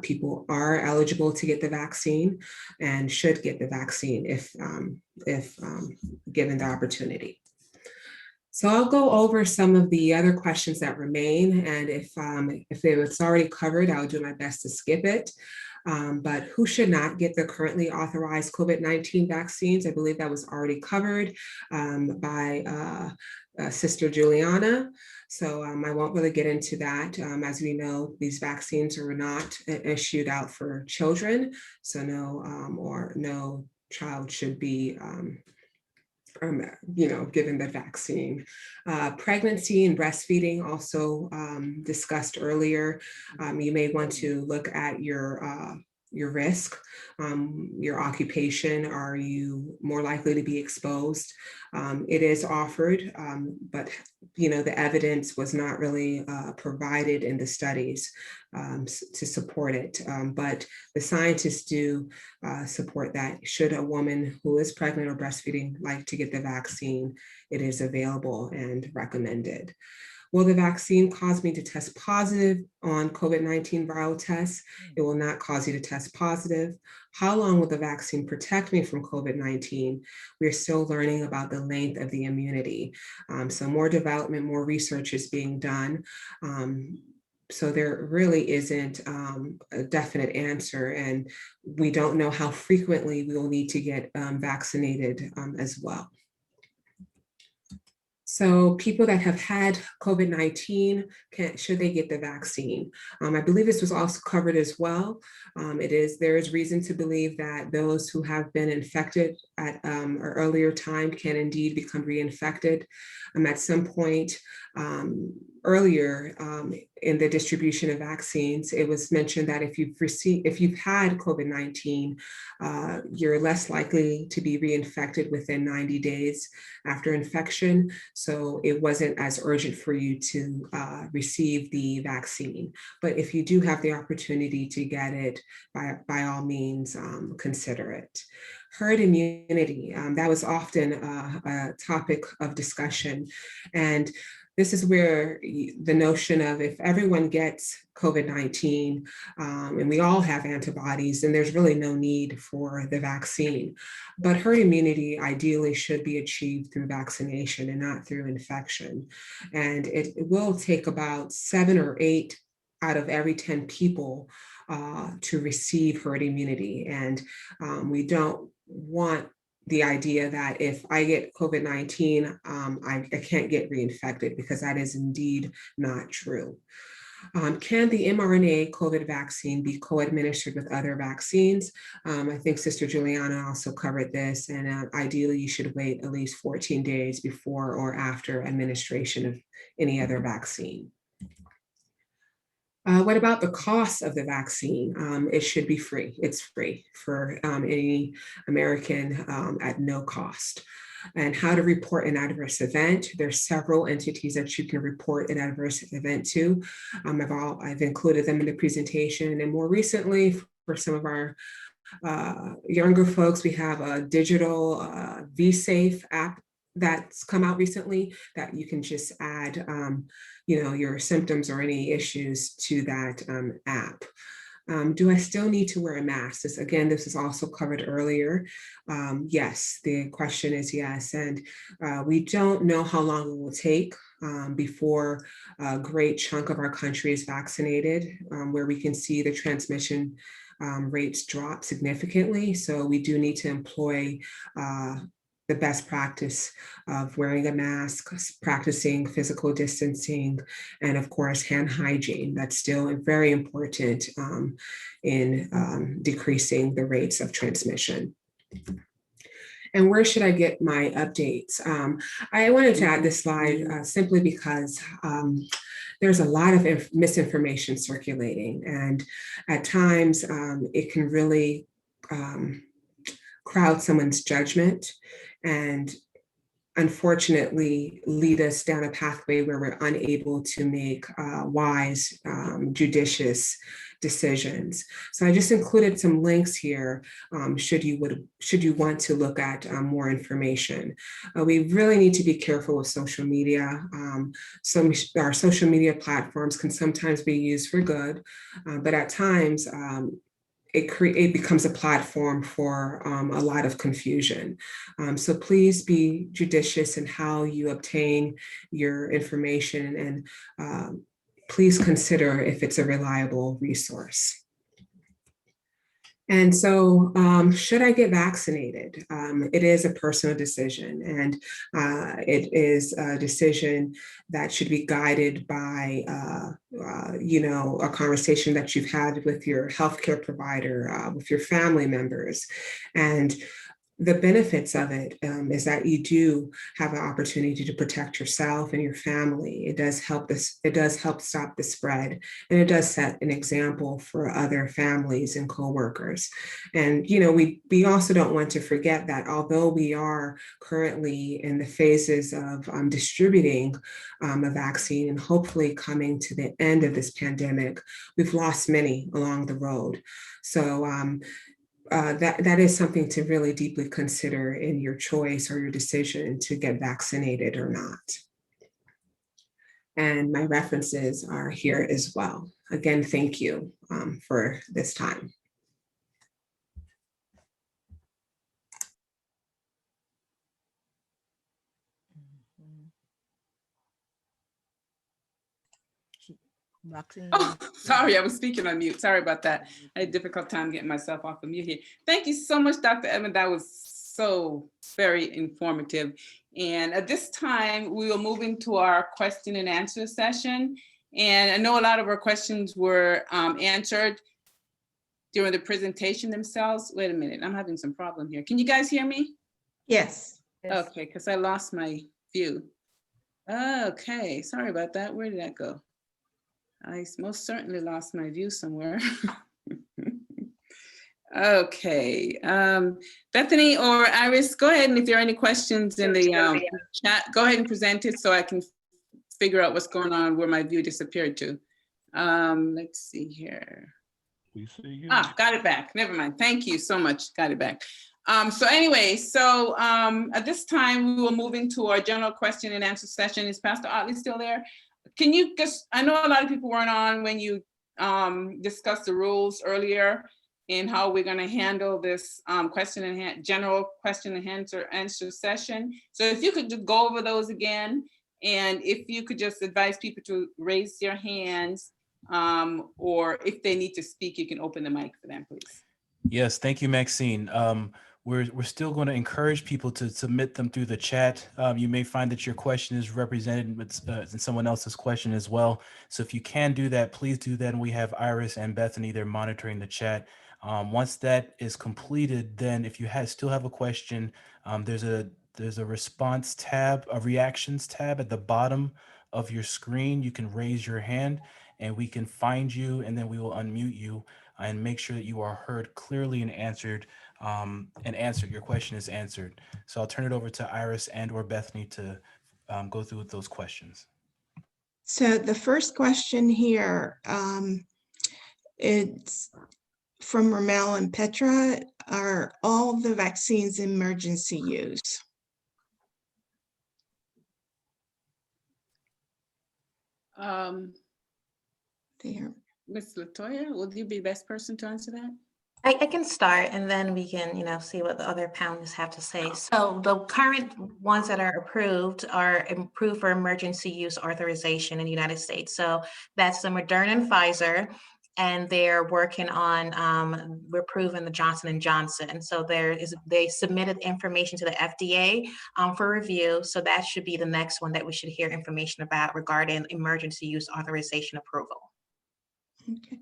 people are eligible to get the vaccine and should get the vaccine if given the opportunity. So I'll go over some of the other questions that remain, and if it's already covered, I'll do my best to skip it. But who should not get the currently authorized COVID-19 vaccines? I believe that was already covered by Sister Juliana. So I won't really get into that. As we know, these vaccines are not issued out for children. So no child should be given the vaccine. Pregnancy and breastfeeding also discussed earlier. You may want to look at your your risk, your occupation. Are you more likely to be exposed? It is offered, but the evidence was not really provided in the studies to support it. But the scientists do support that should a woman who is pregnant or breastfeeding like to get the vaccine, it is available and recommended. Will the vaccine cause me to test positive on COVID-19 viral tests? It will not cause you to test positive. How long will the vaccine protect me from COVID-19? We're still learning about the length of the immunity. So more development, more research is being done. So there really isn't a definite answer, and we don't know how frequently we will need to get vaccinated as well. So people that have had COVID-19, should they get the vaccine? I believe this was also covered as well. There is reason to believe that those who have been infected at an earlier time can indeed become reinfected. At some point earlier in the distribution of vaccines, it was mentioned that if you've had COVID-19, you're less likely to be reinfected within 90 days after infection. So it wasn't as urgent for you to receive the vaccine. But if you do have the opportunity to get it, by all means, consider it. Herd immunity, that was often a topic of discussion. And this is where the notion of if everyone gets COVID-19 and we all have antibodies, then there's really no need for the vaccine. But herd immunity ideally should be achieved through vaccination and not through infection. And it will take about 7 or 8 out of every 10 people to receive herd immunity. And we don't want the idea that if I get COVID-19, I can't get reinfected, because that is indeed not true. Can the mRNA COVID vaccine be co-administered with other vaccines? I think Sister Juliana also covered this, and ideally you should wait at least 14 days before or after administration of any other vaccine. What about the cost of the vaccine? It should be free. It's free for any American at no cost. And how to report an adverse event. There's several entities that you can report an adverse event to. I've included them in the presentation. And more recently, for some of our younger folks, we have a digital vSafe app that's come out recently that you can just add your symptoms or any issues to that app. Do I still need to wear a mask? This is also covered earlier. Yes, the question is yes. And we don't know how long it will take before a great chunk of our country is vaccinated, where we can see the transmission rates drop significantly. So we do need to employ the best practice of wearing a mask, practicing physical distancing, and of course, hand hygiene. That's still very important in decreasing the rates of transmission. And where should I get my updates? I wanted to add this slide simply because there's a lot of misinformation circulating, and at times it can really crowd someone's judgment and unfortunately lead us down a pathway where we're unable to make wise, judicious decisions. So I just included some links here should you want to look at more information. We really need to be careful with social media. Our social media platforms can sometimes be used for good, but at times it becomes a platform for a lot of confusion. So please be judicious in how you obtain your information, and please consider if it's a reliable resource. And so should I get vaccinated? It is a personal decision, and it is a decision that should be guided by a conversation that you've had with your healthcare provider, with your family members. And the benefits of it is that you do have an opportunity to protect yourself and your family. It does help stop the spread, and it does set an example for other families and coworkers. And we also don't want to forget that although we are currently in the phases of distributing a vaccine and hopefully coming to the end of this pandemic, we've lost many along the road. So that is something to really deeply consider in your choice or your decision to get vaccinated or not. And my references are here as well. Again, thank you for this time.
Oh, sorry, I was speaking on mute. Sorry about that. I had a difficult time getting myself off of mute here. Thank you so much, Dr. Edmond. That was so very informative. And at this time, we will move into our question and answer session. And I know a lot of our questions were answered during the presentation themselves. Wait a minute, I'm having some problem here. Can you guys hear me?
Yes.
Okay, because I lost my view. Okay, sorry about that. Where did that go? I most certainly lost my view somewhere. Okay, Bethany or Iris, go ahead, and if there are any questions in the chat, go ahead and present it so I can figure out what's going on where my view disappeared to. Let's see here.
We see you.
Got it back. Never mind. Thank you so much. Got it back. So anyway, so at this time, we will move into our general question and answer session. Is Pastor Otley still there? Can you just, I know a lot of people weren't on when you discussed the rules earlier and how we're going to handle this general question and answer session. So if you could just go over those again, and if you could just advise people to raise their hands, or if they need to speak, you can open the mic for them, please.
Yes, thank you, Maxine. We're still going to encourage people to submit them through the chat. You may find that your question is represented in someone else's question as well. So if you can do that, please do that. And we have Iris and Bethany, they're monitoring the chat. Once that is completed, then if you still have a question, there's a response tab, a reactions tab at the bottom of your screen. You can raise your hand and we can find you, and then we will unmute you and make sure that you are heard clearly and answered. Your question is answered. So I'll turn it over to Iris and or Bethany to go through those questions.
So the first question here, it's from Ramel and Petra. Are all the vaccines emergency use? There.
Ms. Latoya, would you be the best person to answer that?
I can start, and then we can, see what the other panelists have to say. So the current ones that are approved for emergency use authorization in the United States. So that's the Moderna and Pfizer, and they're working on approving the Johnson & Johnson. So they submitted information to the FDA for review. So that should be the next one that we should hear information about regarding emergency use authorization approval.
Okay.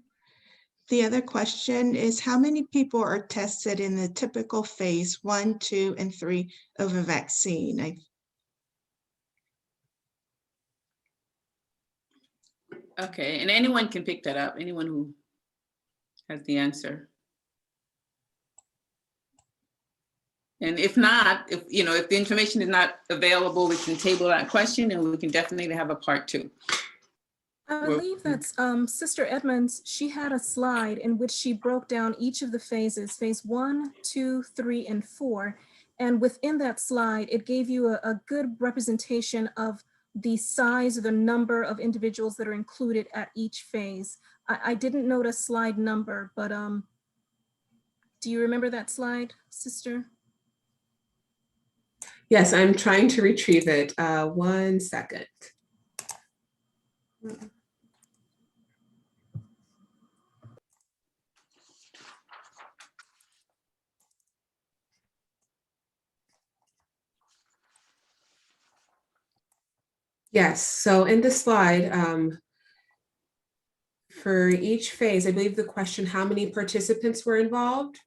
The other question is, how many people are tested in the typical phase 1, 2, and 3 of a vaccine?
Okay, and anyone can pick that up, anyone who has the answer. And if not, if the information is not available, we can table that question and we can definitely have a part 2.
I believe that's Sister Edmonds. She had a slide in which she broke down each of the phases, phase 1, 2, 3, and 4. And within that slide, it gave you a good representation of the size or the number of individuals that are included at each phase. I didn't note a slide number, but do you remember that slide, Sister?
Yes, I'm trying to retrieve it. 1 second. Yes, so in the slide, for each phase, I believe the question, how many participants were involved?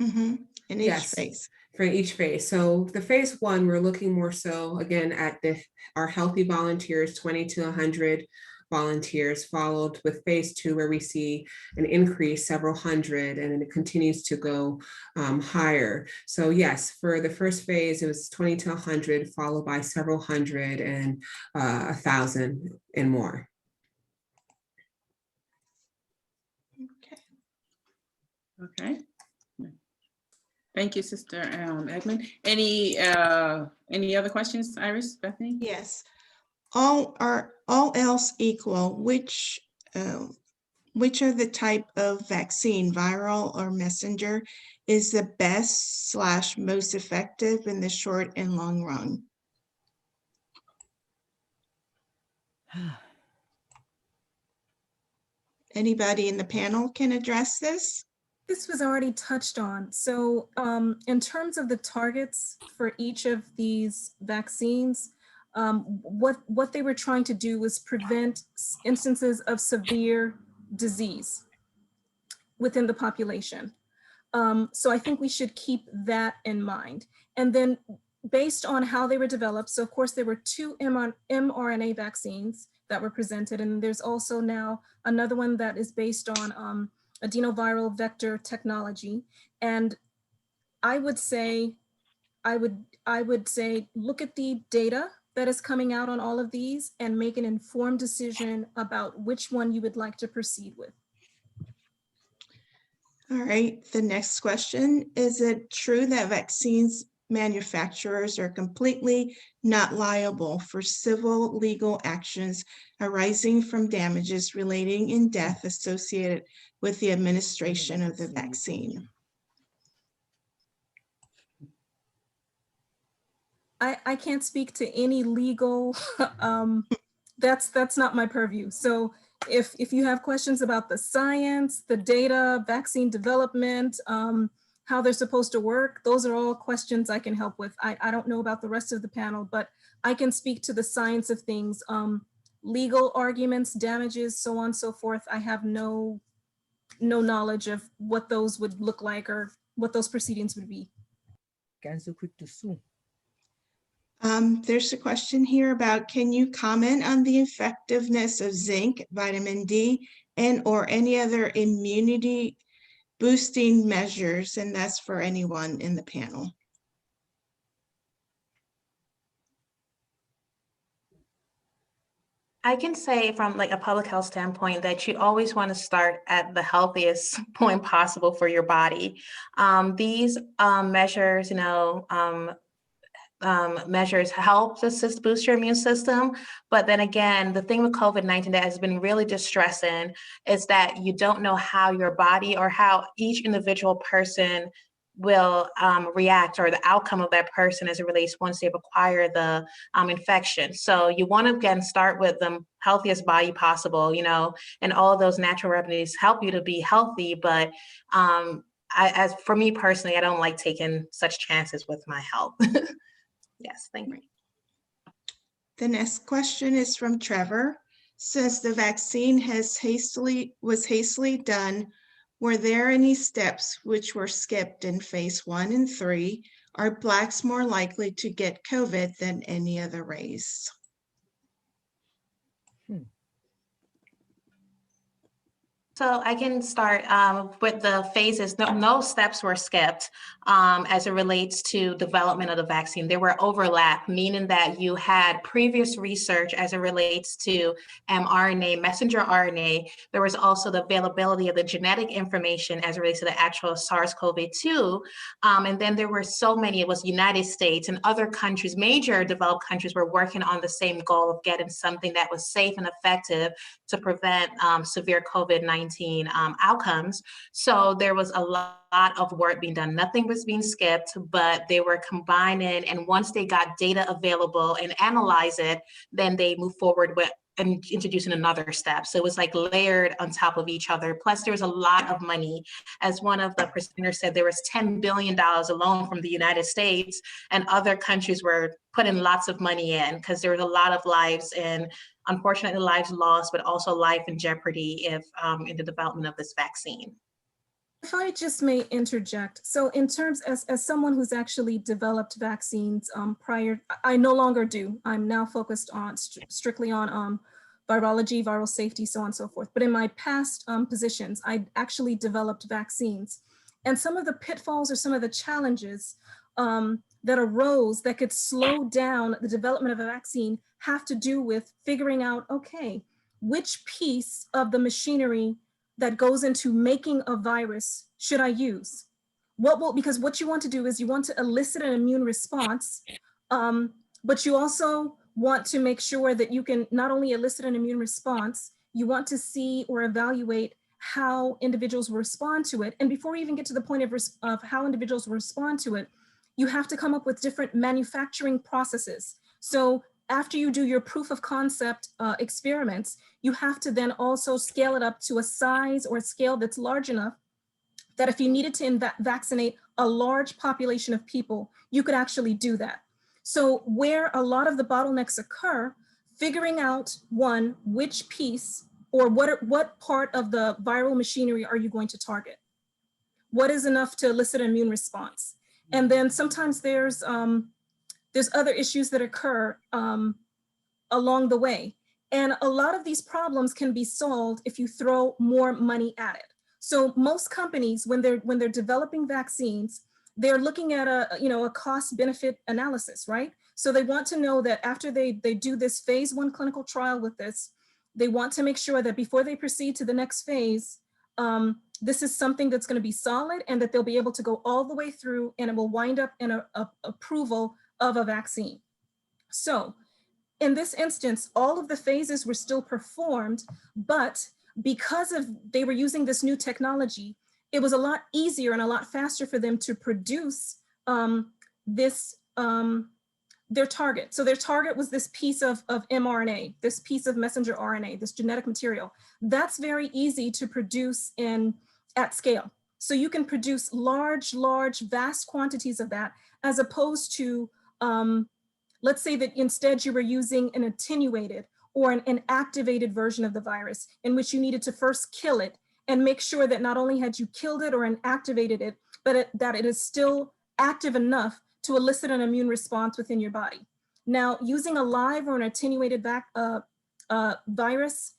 Mm-hmm. in each
Yes.
phase?
For each phase. So the phase 1, we're looking more so again at our healthy volunteers, 20 to 100 volunteers, followed with phase 2, where we see an increase, several hundred, and then it continues to go higher. So yes, for the first phase, it was 20 to 100, followed by several hundred and 1,000 and more.
Okay.
Okay. Thank you, Sister Edmund. Any other questions, Iris, Bethany?
Yes. All else equal, which of the type of vaccine, viral or messenger, is the best / most effective in the short and long run? Anybody in the panel can address this?
This was already touched on. So in terms of the targets for each of these vaccines, what they were trying to do was prevent instances of severe disease within the population. So I think we should keep that in mind. And then based on how they were developed, so of course there were 2 mRNA vaccines that were presented, and there's also now another one that is based on adenoviral vector technology. And I would say look at the data that is coming out on all of these and make an informed decision about which one you would like to proceed with.
All right, the next question, is it true that vaccines manufacturers are completely not liable for civil legal actions arising from damages relating in death associated with the administration of the vaccine?
I can't speak to any legal, that's not my purview. So if you have questions about the science, the data, vaccine development, how they're supposed to work, those are all questions I can help with. I don't know about the rest of the panel, but I can speak to the science of things. Legal arguments, damages, so on and so forth. I have no knowledge of what those would look like or what those proceedings would be.
There's a question here about, can you comment on the effectiveness of zinc, vitamin D, and or any other immunity boosting measures? And that's for anyone in the panel.
I can say from like a public health standpoint that you always want to start at the healthiest point possible for your body. These measures, measures help assist boost your immune system. But then again, the thing with COVID-19 that has been really distressing is that you don't know how your body or how each individual person will react, or the outcome of that person as it relates once they've acquired the infection. So you want to again start with the healthiest body possible, and all of those natural remedies help you to be healthy. But as for me personally, I don't like taking such chances with my health. Yes, thank you.
The next question is from Trevor. Since the vaccine was hastily done, were there any steps which were skipped in phase 1 and 3? Are Blacks more likely to get COVID than any other race?
So I can start with the phases. No steps were skipped as it relates to development of the vaccine. There were overlap, meaning that you had previous research as it relates to mRNA, messenger RNA. There was also the availability of the genetic information as it relates to the actual SARS-CoV-2. And then there were so many, it was United States and other countries, major developed countries were working on the same goal of getting something that was safe and effective to prevent severe COVID-19 outcomes. So there was a lot of work being done. Nothing was being skipped, but they were combining. And once they got data available and analyze it, then they move forward with and introducing another step. So it was like layered on top of each other. Plus there was a lot of money. As one of the presenters said, there was $10 billion alone from the United States, and other countries were putting lots of money in because there was a lot of lives, and unfortunately lives lost, but also life in jeopardy if in the development of this vaccine.
If I just may interject. So in terms, as someone who's actually developed vaccines prior, I no longer do. I'm now focused on strictly on virology, viral safety, so on and so forth. But in my past positions, I actually developed vaccines. And some of the pitfalls or some of the challenges that arose that could slow down the development of a vaccine have to do with figuring out, okay, which piece of the machinery that goes into making a virus should I use? Because what you want to do is you want to elicit an immune response, but you also want to make sure that you can not only elicit an immune response, you want to see or evaluate how individuals will respond to it. And before we even get to the point of how individuals will respond to it, you have to come up with different manufacturing processes. So after you do your proof of concept experiments, you have to then also scale it up to a size or a scale that's large enough that if you needed to vaccinate a large population of people, you could actually do that. So where a lot of the bottlenecks occur, figuring out one, which piece or what part of the viral machinery are you going to target? What is enough to elicit an immune response? And then sometimes there's other issues that occur along the way. And a lot of these problems can be solved if you throw more money at it. So most companies, when they're developing vaccines, they're looking at a cost benefit analysis, right? So they want to know that after they do this phase 1 clinical trial with this, they want to make sure that before they proceed to the next phase, this is something that's going to be solid and that they'll be able to go all the way through and it will wind up in a approval of a vaccine. So in this instance, all of the phases were still performed, but because they were using this new technology, it was a lot easier and a lot faster for them to produce their target. So their target was this piece of mRNA, this piece of messenger RNA, this genetic material. That's very easy to produce at scale. So you can produce large, vast quantities of that, as opposed to, let's say that instead you were using an attenuated or an activated version of the virus in which you needed to first kill it and make sure that not only had you killed it or inactivated it, but that it is still active enough to elicit an immune response within your body. Now, using a live or an attenuated virus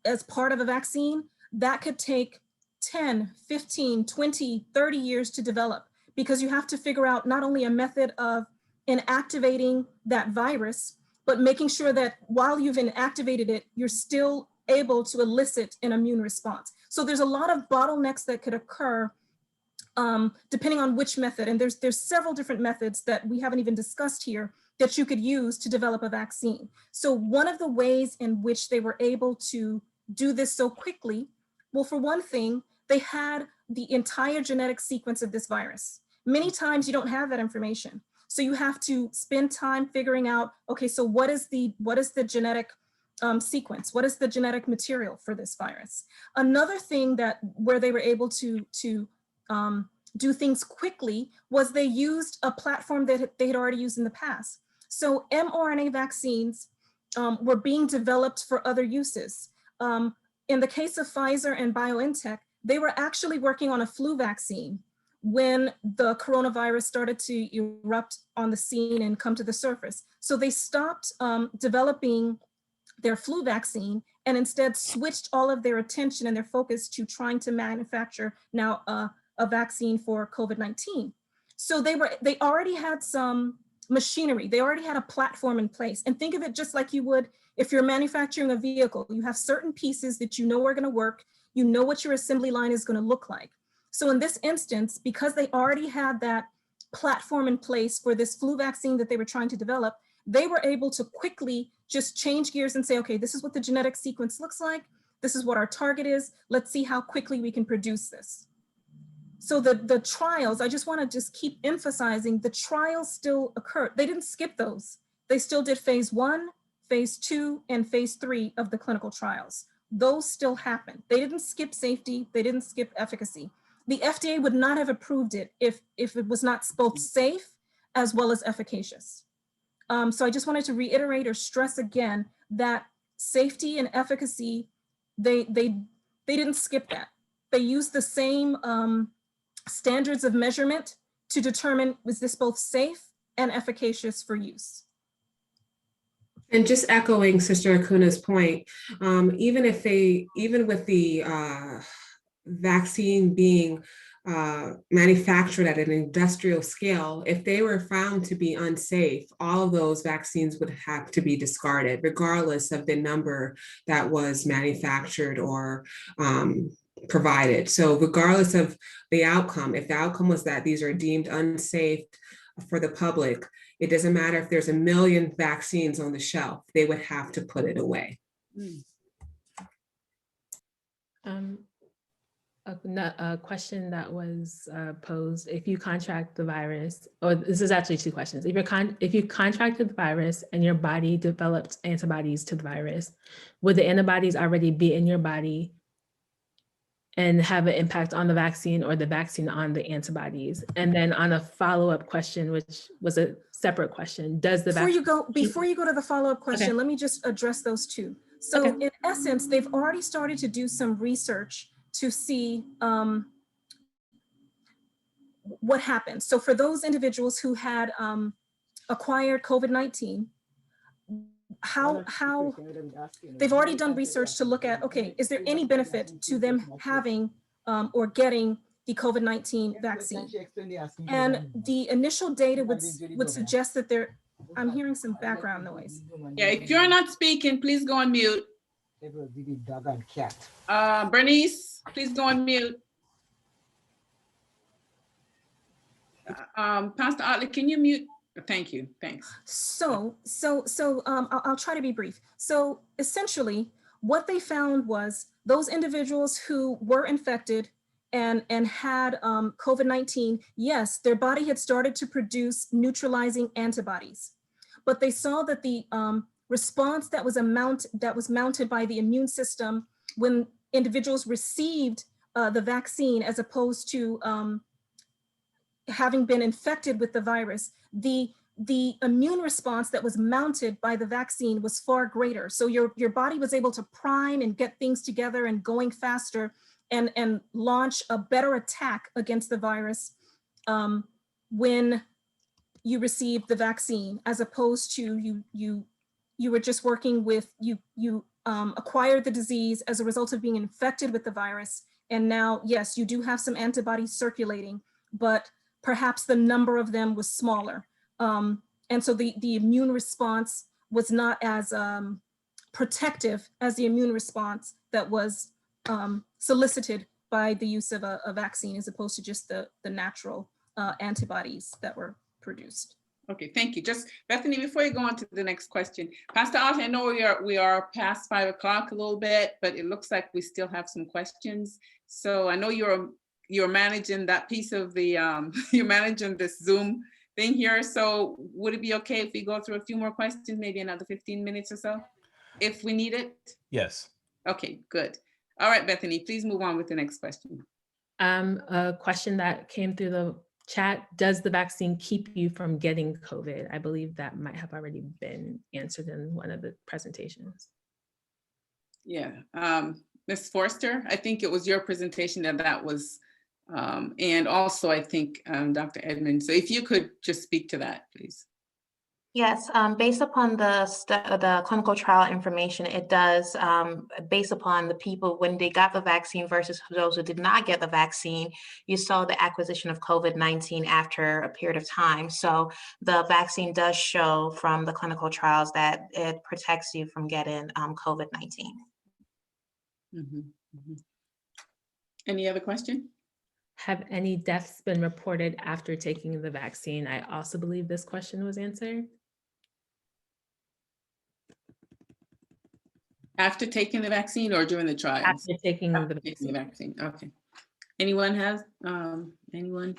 as part of a vaccine, that could take 10, 15, 20, 30 years to develop, because you have to figure out not only a method of inactivating that virus, but making sure that while you've inactivated it, you're still able to elicit an immune response. So there's a lot of bottlenecks that could occur depending on which method. And there's several different methods that we haven't even discussed here that you could use to develop a vaccine. So one of the ways in which they were able to do this so quickly, well, for one thing, they had the entire genetic sequence of this virus. Many times you don't have that information. So you have to spend time figuring out, okay, so what is the genetic sequence? What is the genetic material for this virus? Another thing where they were able to do things quickly was they used a platform that they had already used in the past. So mRNA vaccines were being developed for other uses. In the case of Pfizer and BioNTech, they were actually working on a flu vaccine when the coronavirus started to erupt on the scene and come to the surface. So they stopped developing their flu vaccine and instead switched all of their attention and their focus to trying to manufacture now a vaccine for COVID-19. So they already had some machinery. They already had a platform in place. And think of it just like you would if you're manufacturing a vehicle. You have certain pieces that you know are going to work. You know what your assembly line is going to look like. So in this instance, because they already had that platform in place for this flu vaccine that they were trying to develop, they were able to quickly just change gears and say, okay, this is what the genetic sequence looks like. This is what our target is. Let's see how quickly we can produce this. So the trials, I just want to just keep emphasizing, the trials still occurred. They didn't skip those. They still did phase 1, phase 2, and phase 3 of the clinical trials. Those still happened. They didn't skip safety. They didn't skip efficacy. The FDA would not have approved it if it was not both safe as well as efficacious. So I just wanted to reiterate or stress again that safety and efficacy, they didn't skip that. They used the same standards of measurement to determine, was this both safe and efficacious for use?
And just echoing Sister Acuna's point, even with the vaccine being manufactured at an industrial scale, if they were found to be unsafe, all of those vaccines would have to be discarded, regardless of the number that was manufactured or provided. So regardless of the outcome, if the outcome was that these are deemed unsafe for the public, it doesn't matter if there's 1 million vaccines on the shelf, they would have to put it away.
A question that was posed: if you contract the virus, or this is actually two questions. If you contracted the virus and your body developed antibodies to the virus, would the antibodies already be in your body and have an impact on the vaccine, or the vaccine on the antibodies? And then on a follow-up question, which was a separate question, does the
Before you go to the follow-up question, let me just address those two. So in essence, they've already started to do some research to see what happens. So for those individuals who had acquired COVID-19, how they've already done research to look at, okay, is there any benefit to them having or getting the COVID-19 vaccine? And the initial data would suggest that I'm hearing some background noise.
Yeah, if you're not speaking, please go on mute. Bernice, please go on mute. Pastor Otley, can you mute? Thank you, thanks.
So I'll try to be brief. So essentially, what they found was those individuals who were infected and had COVID-19, yes, their body had started to produce neutralizing antibodies, but they saw that the response that was mounted by the immune system when individuals received the vaccine, as opposed to having been infected with the virus, the immune response that was mounted by the vaccine was far greater. So your body was able to prime and get things together and going faster and launch a better attack against the virus when you received the vaccine, as opposed to you were just working with, you acquired the disease as a result of being infected with the virus. And now, yes, you do have some antibodies circulating, but perhaps the number of them was smaller. And so the immune response was not as protective as the immune response that was solicited by the use of a vaccine, as opposed to just the natural antibodies that were produced.
Okay, thank you. Just Bethany, before you go on to the next question, Pastor Otley, I know we are past 5 o'clock a little bit, but it looks like we still have some questions. So I know you're managing that piece of the you're managing this Zoom thing here. So would it be okay if we go through a few more questions, maybe another 15 minutes or so, if we need it?
Yes.
Okay, good. All right, Bethany, please move on with the next question.
A question that came through the chat: does the vaccine keep you from getting COVID? I believe that might have already been answered in one of the presentations.
Yeah, Ms. Forster, I think it was your presentation that was, and also I think Dr. Edmond. So if you could just speak to that, please.
Yes, based upon the clinical trial information, it does, based upon the people when they got the vaccine versus those who did not get the vaccine, you saw the acquisition of COVID-19 after a period of time. So the vaccine does show from the clinical trials that it protects you from getting COVID-19.
Any other question?
Have any deaths been reported after taking the vaccine? I also believe this question was answered.
After taking the vaccine or during the trials?
After taking
the vaccine. Okay. Anyone has, anyone?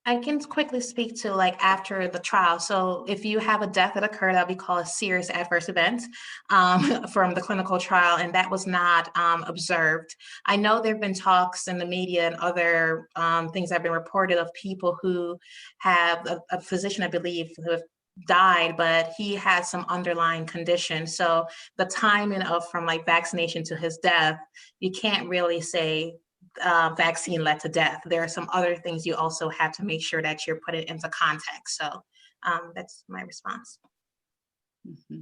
I can quickly speak to like after the trial. So if you have a death that occurred, that'll be called a serious adverse event from the clinical trial, and that was not observed. I know there have been talks in the media and other things that have been reported of people who have a physician, I believe, who have died, but he had some underlying condition. So the timing of from like vaccination to his death, you can't really say vaccine led to death. There are some other things you also have to make sure that you're putting into context. So that's my response.
Mm-hmm.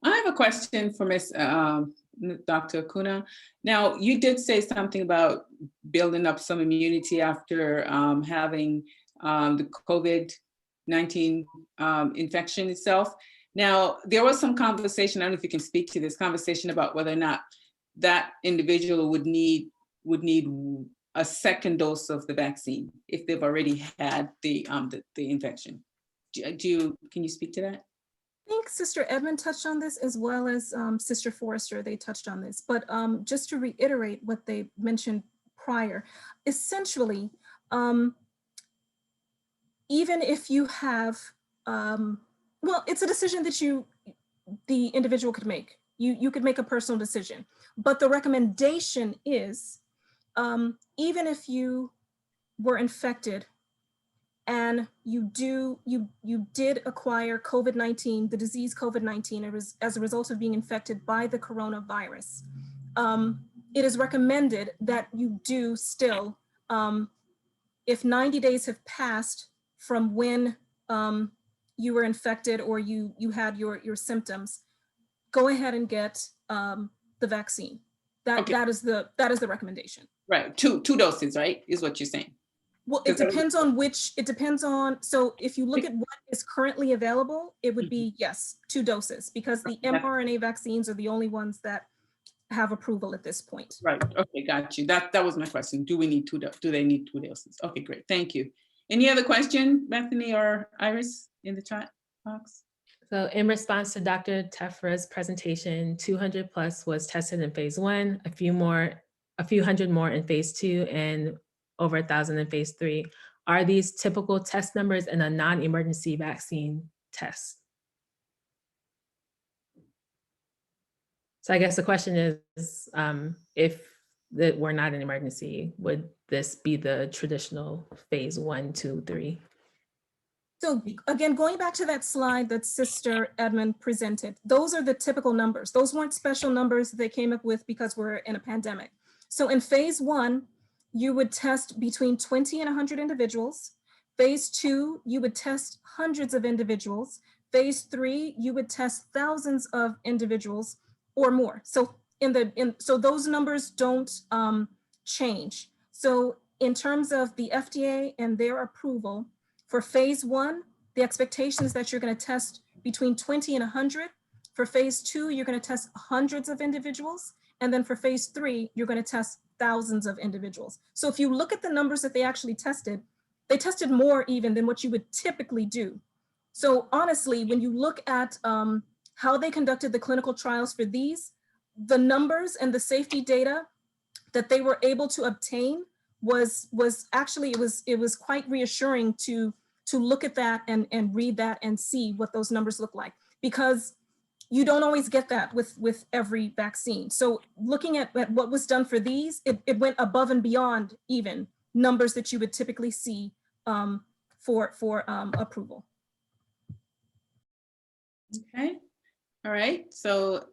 I have a question for Ms. Dr. Acuna. Now, you did say something about building up some immunity after having the COVID-19 infection itself. Now, there was some conversation, I don't know if you can speak to this conversation about whether or not that individual would need a second dose of the vaccine if they've already had the infection. Can you speak to that?
I think Sister Edmond touched on this, as well as Sister Forrester, they touched on this. But just to reiterate what they mentioned prior, essentially, even if you have, well, it's a decision that the individual could make. You could make a personal decision. But the recommendation is, even if you were infected and you did acquire COVID-19, the disease COVID-19, as a result of being infected by the coronavirus, it is recommended that you do still, if 90 days have passed from when you were infected or you had your symptoms, go ahead and get the vaccine. That is the recommendation.
Right, two doses, right, is what you're saying.
Well, it depends on, so if you look at what is currently available, it would be, yes, 2 doses, because the mRNA vaccines are the only ones that have approval at this point.
Right, okay, got you. That was my question. Do they need 2 doses? Okay, great, thank you. Any other question, Bethany or Iris, in the chat box?
So in response to Dr. Tefra's presentation, 200 plus was tested in phase 1, a few hundred more in phase 2, and over 1,000 in phase 3. Are these typical test numbers in a non-emergency vaccine test? So I guess the question is, if that were not an emergency, would this be the traditional phase 1, 2, 3?
So again, going back to that slide that Sister Edmond presented, those are the typical numbers. Those weren't special numbers they came up with because we're in a pandemic. So in phase 1, you would test between 20 and 100 individuals. Phase 2, you would test hundreds of individuals. Phase 3, you would test thousands of individuals or more. So so those numbers don't change. So in terms of the FDA and their approval for phase 1, the expectation is that you're going to test between 20 and 100. For phase 2, you're going to test hundreds of individuals. And then for phase 3, you're going to test thousands of individuals. So if you look at the numbers that they actually tested, they tested more even than what you would typically do. So honestly, when you look at how they conducted the clinical trials for these, the numbers and the safety data that they were able to obtain was actually, it was quite reassuring to look at that and read that and see what those numbers look like, because you don't always get that with every vaccine. So looking at what was done for these, it went above and beyond even numbers that you would typically see for approval.
Okay, all right. So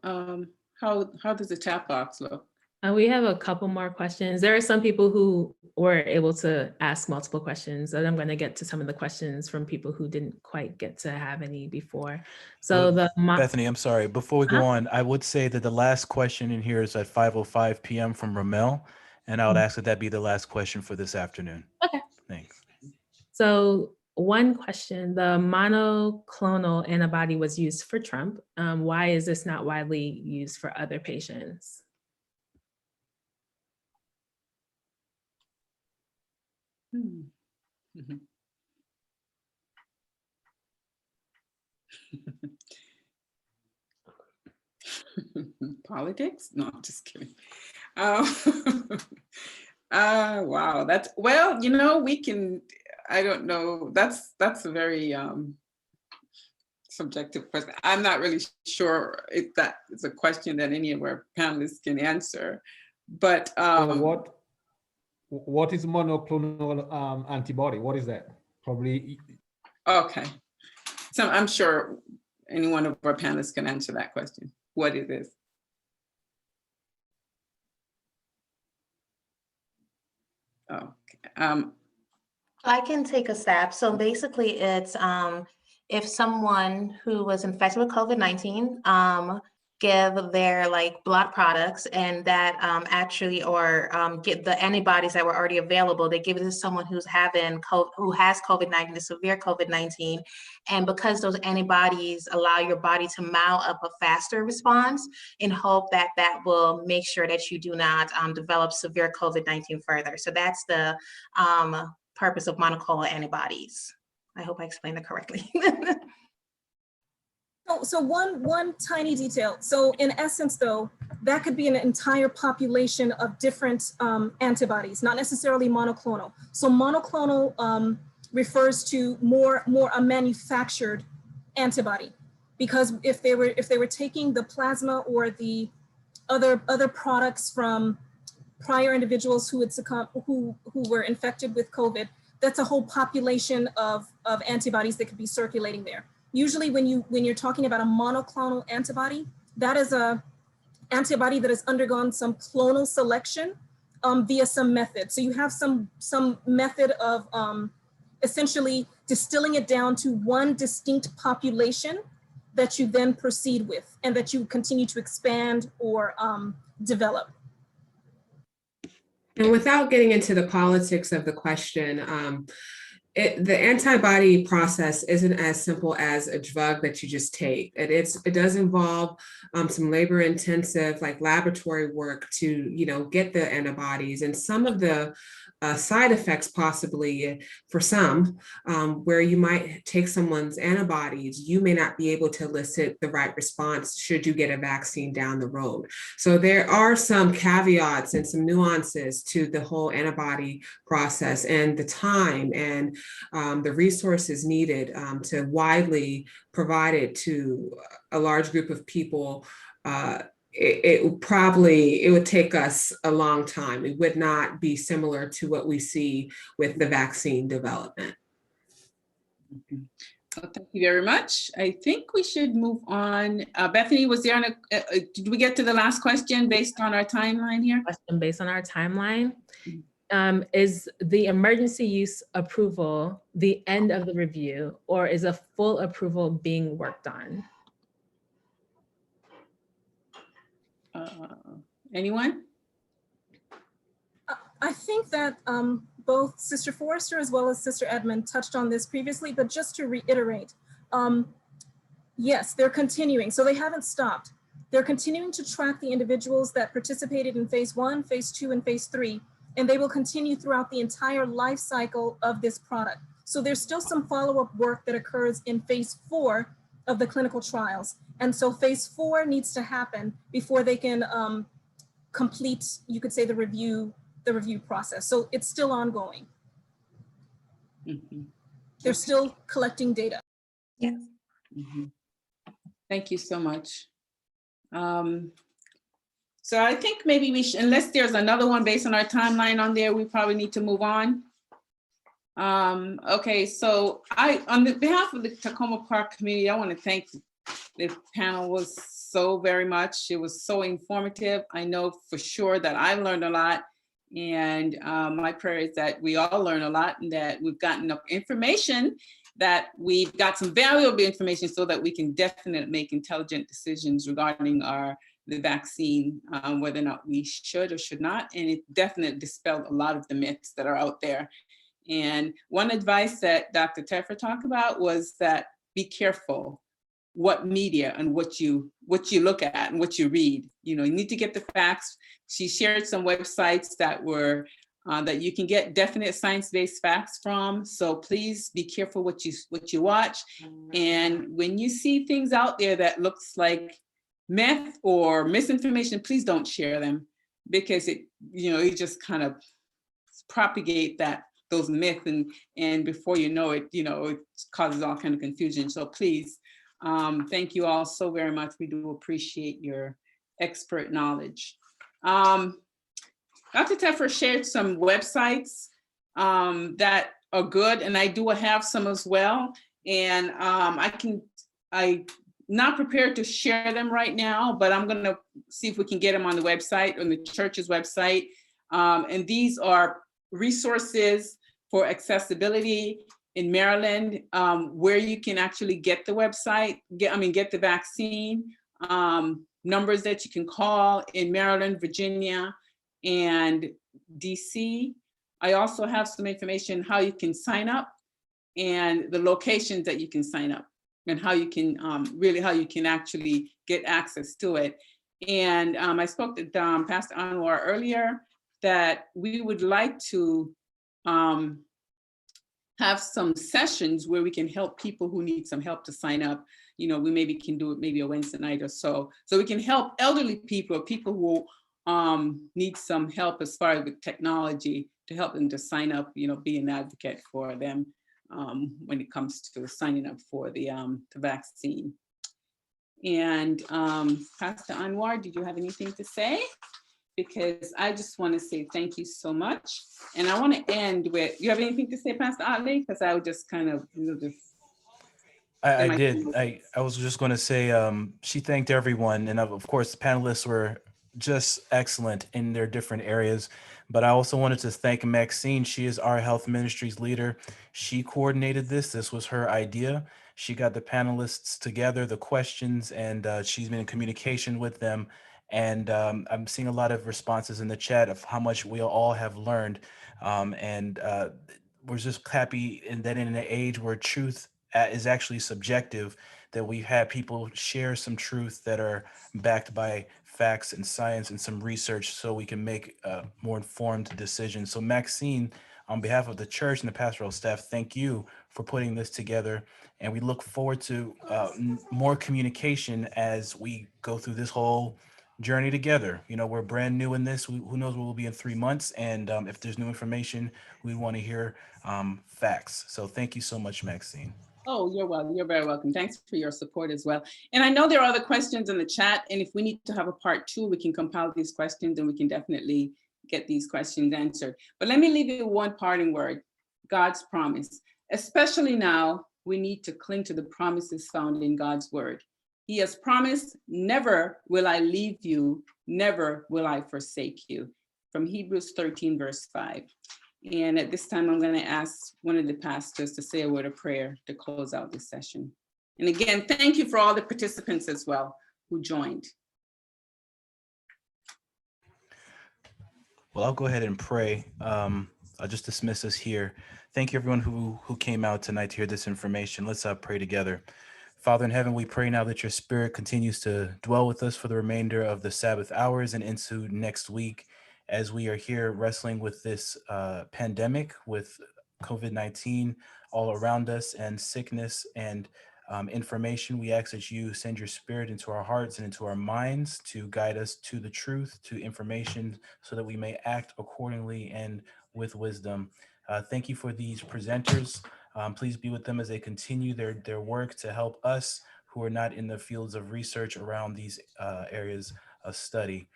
how does the chat box look?
We have a couple more questions. There are some people who were able to ask multiple questions, and I'm going to get to some of the questions from people who didn't quite get to have any before. So
Bethany, I'm sorry. Before we go on, I would say that the last question in here is at 5:05 p.m. from Ramel, and I would ask that that be the last question for this afternoon.
Okay.
Thanks.
So one question, the monoclonal antibody was used for Trump. Why is this not widely used for other patients?
Politics? No, I'm just kidding. Wow, that's, well, you know, we can, I don't know, that's a very subjective question. I'm not really sure if that is a question that any of our panelists can answer, but
what is monoclonal antibody? What is that? Probably.
Okay, so I'm sure any one of our panelists can answer that question. What it is? Okay.
I can take a stab. So basically it's if someone who was infected with COVID-19 give their like blood products and that actually or get the antibodies that were already available, they give it to someone who's having who has COVID-19, the severe COVID-19, and because those antibodies allow your body to mount up a faster response in hope that that will make sure that you do not develop severe COVID-19 further. So that's the purpose of monoclonal antibodies. I hope I explained it correctly.
So one tiny detail. So in essence, though, that could be an entire population of different antibodies, not necessarily monoclonal. So monoclonal refers to more a manufactured antibody, because if they were taking the plasma or the other products from prior individuals who had succumbed, who were infected with COVID, that's a whole population of antibodies that could be circulating there. Usually when you're talking about a monoclonal antibody, that is a antibody that has undergone some clonal selection via some method. So you have some method of essentially distilling it down to one distinct population that you then proceed with and that you continue to expand or develop.
And without getting into the politics of the question, the antibody process isn't as simple as a drug that you just take. It does involve some labor intensive like laboratory work to get the antibodies, and some of the side effects possibly for some where you might take someone's antibodies, you may not be able to elicit the right response should you get a vaccine down the road. So there are some caveats and some nuances to the whole antibody process, and the time and the resources needed to widely provide it to a large group of people. It would take us a long time. It would not be similar to what we see with the vaccine development.
Well, thank you very much. I think we should move on. Bethany, was there did we get to the last question based on our timeline here?
Question based on our timeline. Is the emergency use approval the end of the review, or is a full approval being worked on?
Anyone?
I think that both Sister Forrester as well as Sister Edmond touched on this previously, but just to reiterate, yes, they're continuing. So they haven't stopped. They're continuing to track the individuals that participated in phase 1, phase 2, and phase 3, and they will continue throughout the entire life cycle of this product. So there's still some follow-up work that occurs in phase 4 of the clinical trials. And so phase 4 needs to happen before they can complete, you could say, the review process. So it's still ongoing.
Mm-hmm.
They're still collecting data.
Yes.
Mm-hmm. Thank you so much. So I think maybe we should, unless there's another one based on our timeline on there, we probably need to move on. Okay, so on behalf of the Tacoma Park community, I want to thank the panel. Was so very much. It was so informative. I know for sure that I learned a lot, and my prayer is that we all learn a lot and that we've gotten enough information, that we've got some valuable information so that we can definitely make intelligent decisions regarding the vaccine, whether or not we should or should not. And it definitely dispelled a lot of the myths that are out there. And one advice that Dr. Teffer talked about was that be careful what media and what you look at and what you read. You need to get the facts. She shared some websites that were that you can get definite science-based facts from. So please be careful what you watch. And when you see things out there that looks like myth or misinformation, please don't share them, because it just kind of propagate those myths, and before you know it, it causes all kind of confusion. So please, thank you all so very much. We do appreciate your expert knowledge. Dr. Teffer shared some websites that are good, and I do have some as well. And I'm not prepared to share them right now, but I'm gonna see if we can get them on the website, on the church's website. And these are resources for accessibility in Maryland, where you can actually get the website, get the vaccine, numbers that you can call in Maryland, Virginia, and DC. I also have some information how you can sign up and the locations that you can sign up and how you can how you can actually get access to it. And I spoke to Pastor Anwar earlier that we would like to have some sessions where we can help people who need some help to sign up. We maybe can do it maybe a Wednesday night or so we can help elderly people or people who need some help as far as with technology to help them to sign up, be an advocate for them when it comes to signing up for the vaccine. And Pastor Anwar, did you have anything to say? Because I just want to say thank you so much. And I want to end with, you have anything to say, Pastor Atley? Because I would just kind of,
I did. I was just going to say she thanked everyone. And of course, the panelists were just excellent in their different areas. But I also wanted to thank Maxine. She is our health ministries leader. She coordinated this. This was her idea. She got the panelists together, the questions, and she's been in communication with them. And I'm seeing a lot of responses in the chat of how much we all have learned. We're just happy that in an age where truth is actually subjective, that we've had people share some truth that are backed by facts and science and some research so we can make more informed decisions. So Maxine, on behalf of the church and the pastoral staff, thank you for putting this together. And we look forward to more communication as we go through this whole journey together. We're brand new in this. Who knows where we'll be in 3 months. And if there's new information, we want to hear facts. So thank you so much, Maxine.
Oh, you're welcome. You're very welcome. Thanks for your support as well. And I know there are other questions in the chat. And if we need to have a part 2, we can compile these questions and we can definitely get these questions answered. But let me leave you one parting word, God's promise. Especially now, we need to cling to the promises found in God's word. He has promised, never will I leave you, never will I forsake you. From Hebrews 13, verse 5. And at this time, I'm going to ask one of the pastors to say a word of prayer to close out this session. And again, thank you for all the participants as well who joined.
Well, I'll go ahead and pray. I'll just dismiss us here. Thank you, everyone who came out tonight to hear this information. Let's pray together. Father in heaven, we pray now that your spirit continues to dwell with us for the remainder of the Sabbath hours and into next week as we are here wrestling with this pandemic, with COVID-19 all around us and sickness and information. We ask that you send your spirit into our hearts and into our minds to guide us to the truth, to information, so that we may act accordingly and with wisdom. Thank you for these presenters. Please be with them as they continue their work to help us who are not in the fields of research around these areas of study.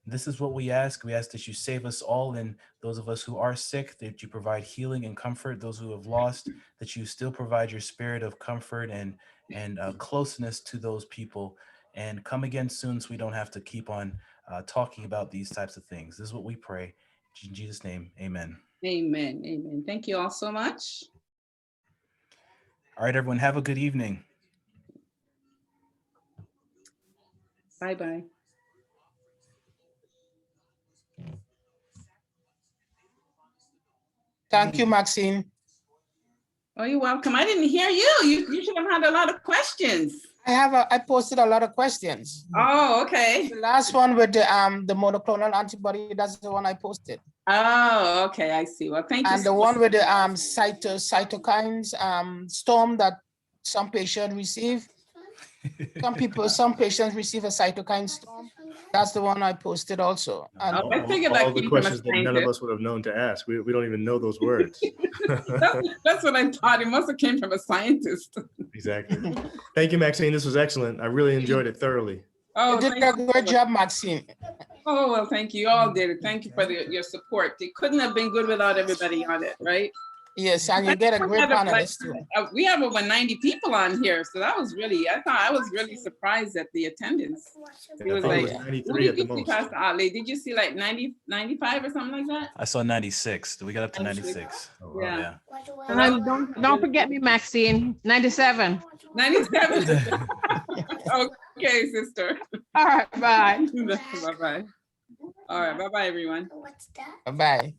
This is what we ask. We ask that you save us all, and those of us who are sick, that you provide healing and comfort. Those who have lost, that you still provide your spirit of comfort and closeness to those people. And come again soon so we don't have to keep on talking about these types of things. This is what we pray. In Jesus' name, amen.
Amen. Amen. Thank you all so much.
All right, everyone, have a good evening.
Bye-bye.
Thank you, Maxine.
Oh, you're welcome. I didn't hear you. You should have had a lot of questions.
I posted a lot of questions.
Oh, okay.
The last one with the monoclonal antibody, that's the one I posted.
Oh, okay. I see. Well, thank you.
And the one with the cytokines storm that some patients receive. Some patients receive a cytokine storm. That's the one I posted also. And
I figured that
all the questions that none of us would have known to ask. We don't even know those words.
That's what I thought. It must have came from a scientist.
Exactly. Thank you, Maxine. This was excellent. I really enjoyed it thoroughly.
Oh,
you did a great job, Maxine.
Oh, well, thank you. You all did it. Thank you for your support. It couldn't have been good without everybody on it, right?
Yes, and you get a great panelist too.
We have over 90 people on here, so that was really, I was really surprised at the attendance. It was like, what
93 at
did
the
you see,
most.
Pastor Ali? Did you see like 90, 95 or something like that?
I saw 96. We got up to 96.
Yeah.
And don't forget me, Maxine, 97.
97. Okay, sister.
All right, bye.
Bye-bye. All right, bye-bye, everyone.
Bye-bye.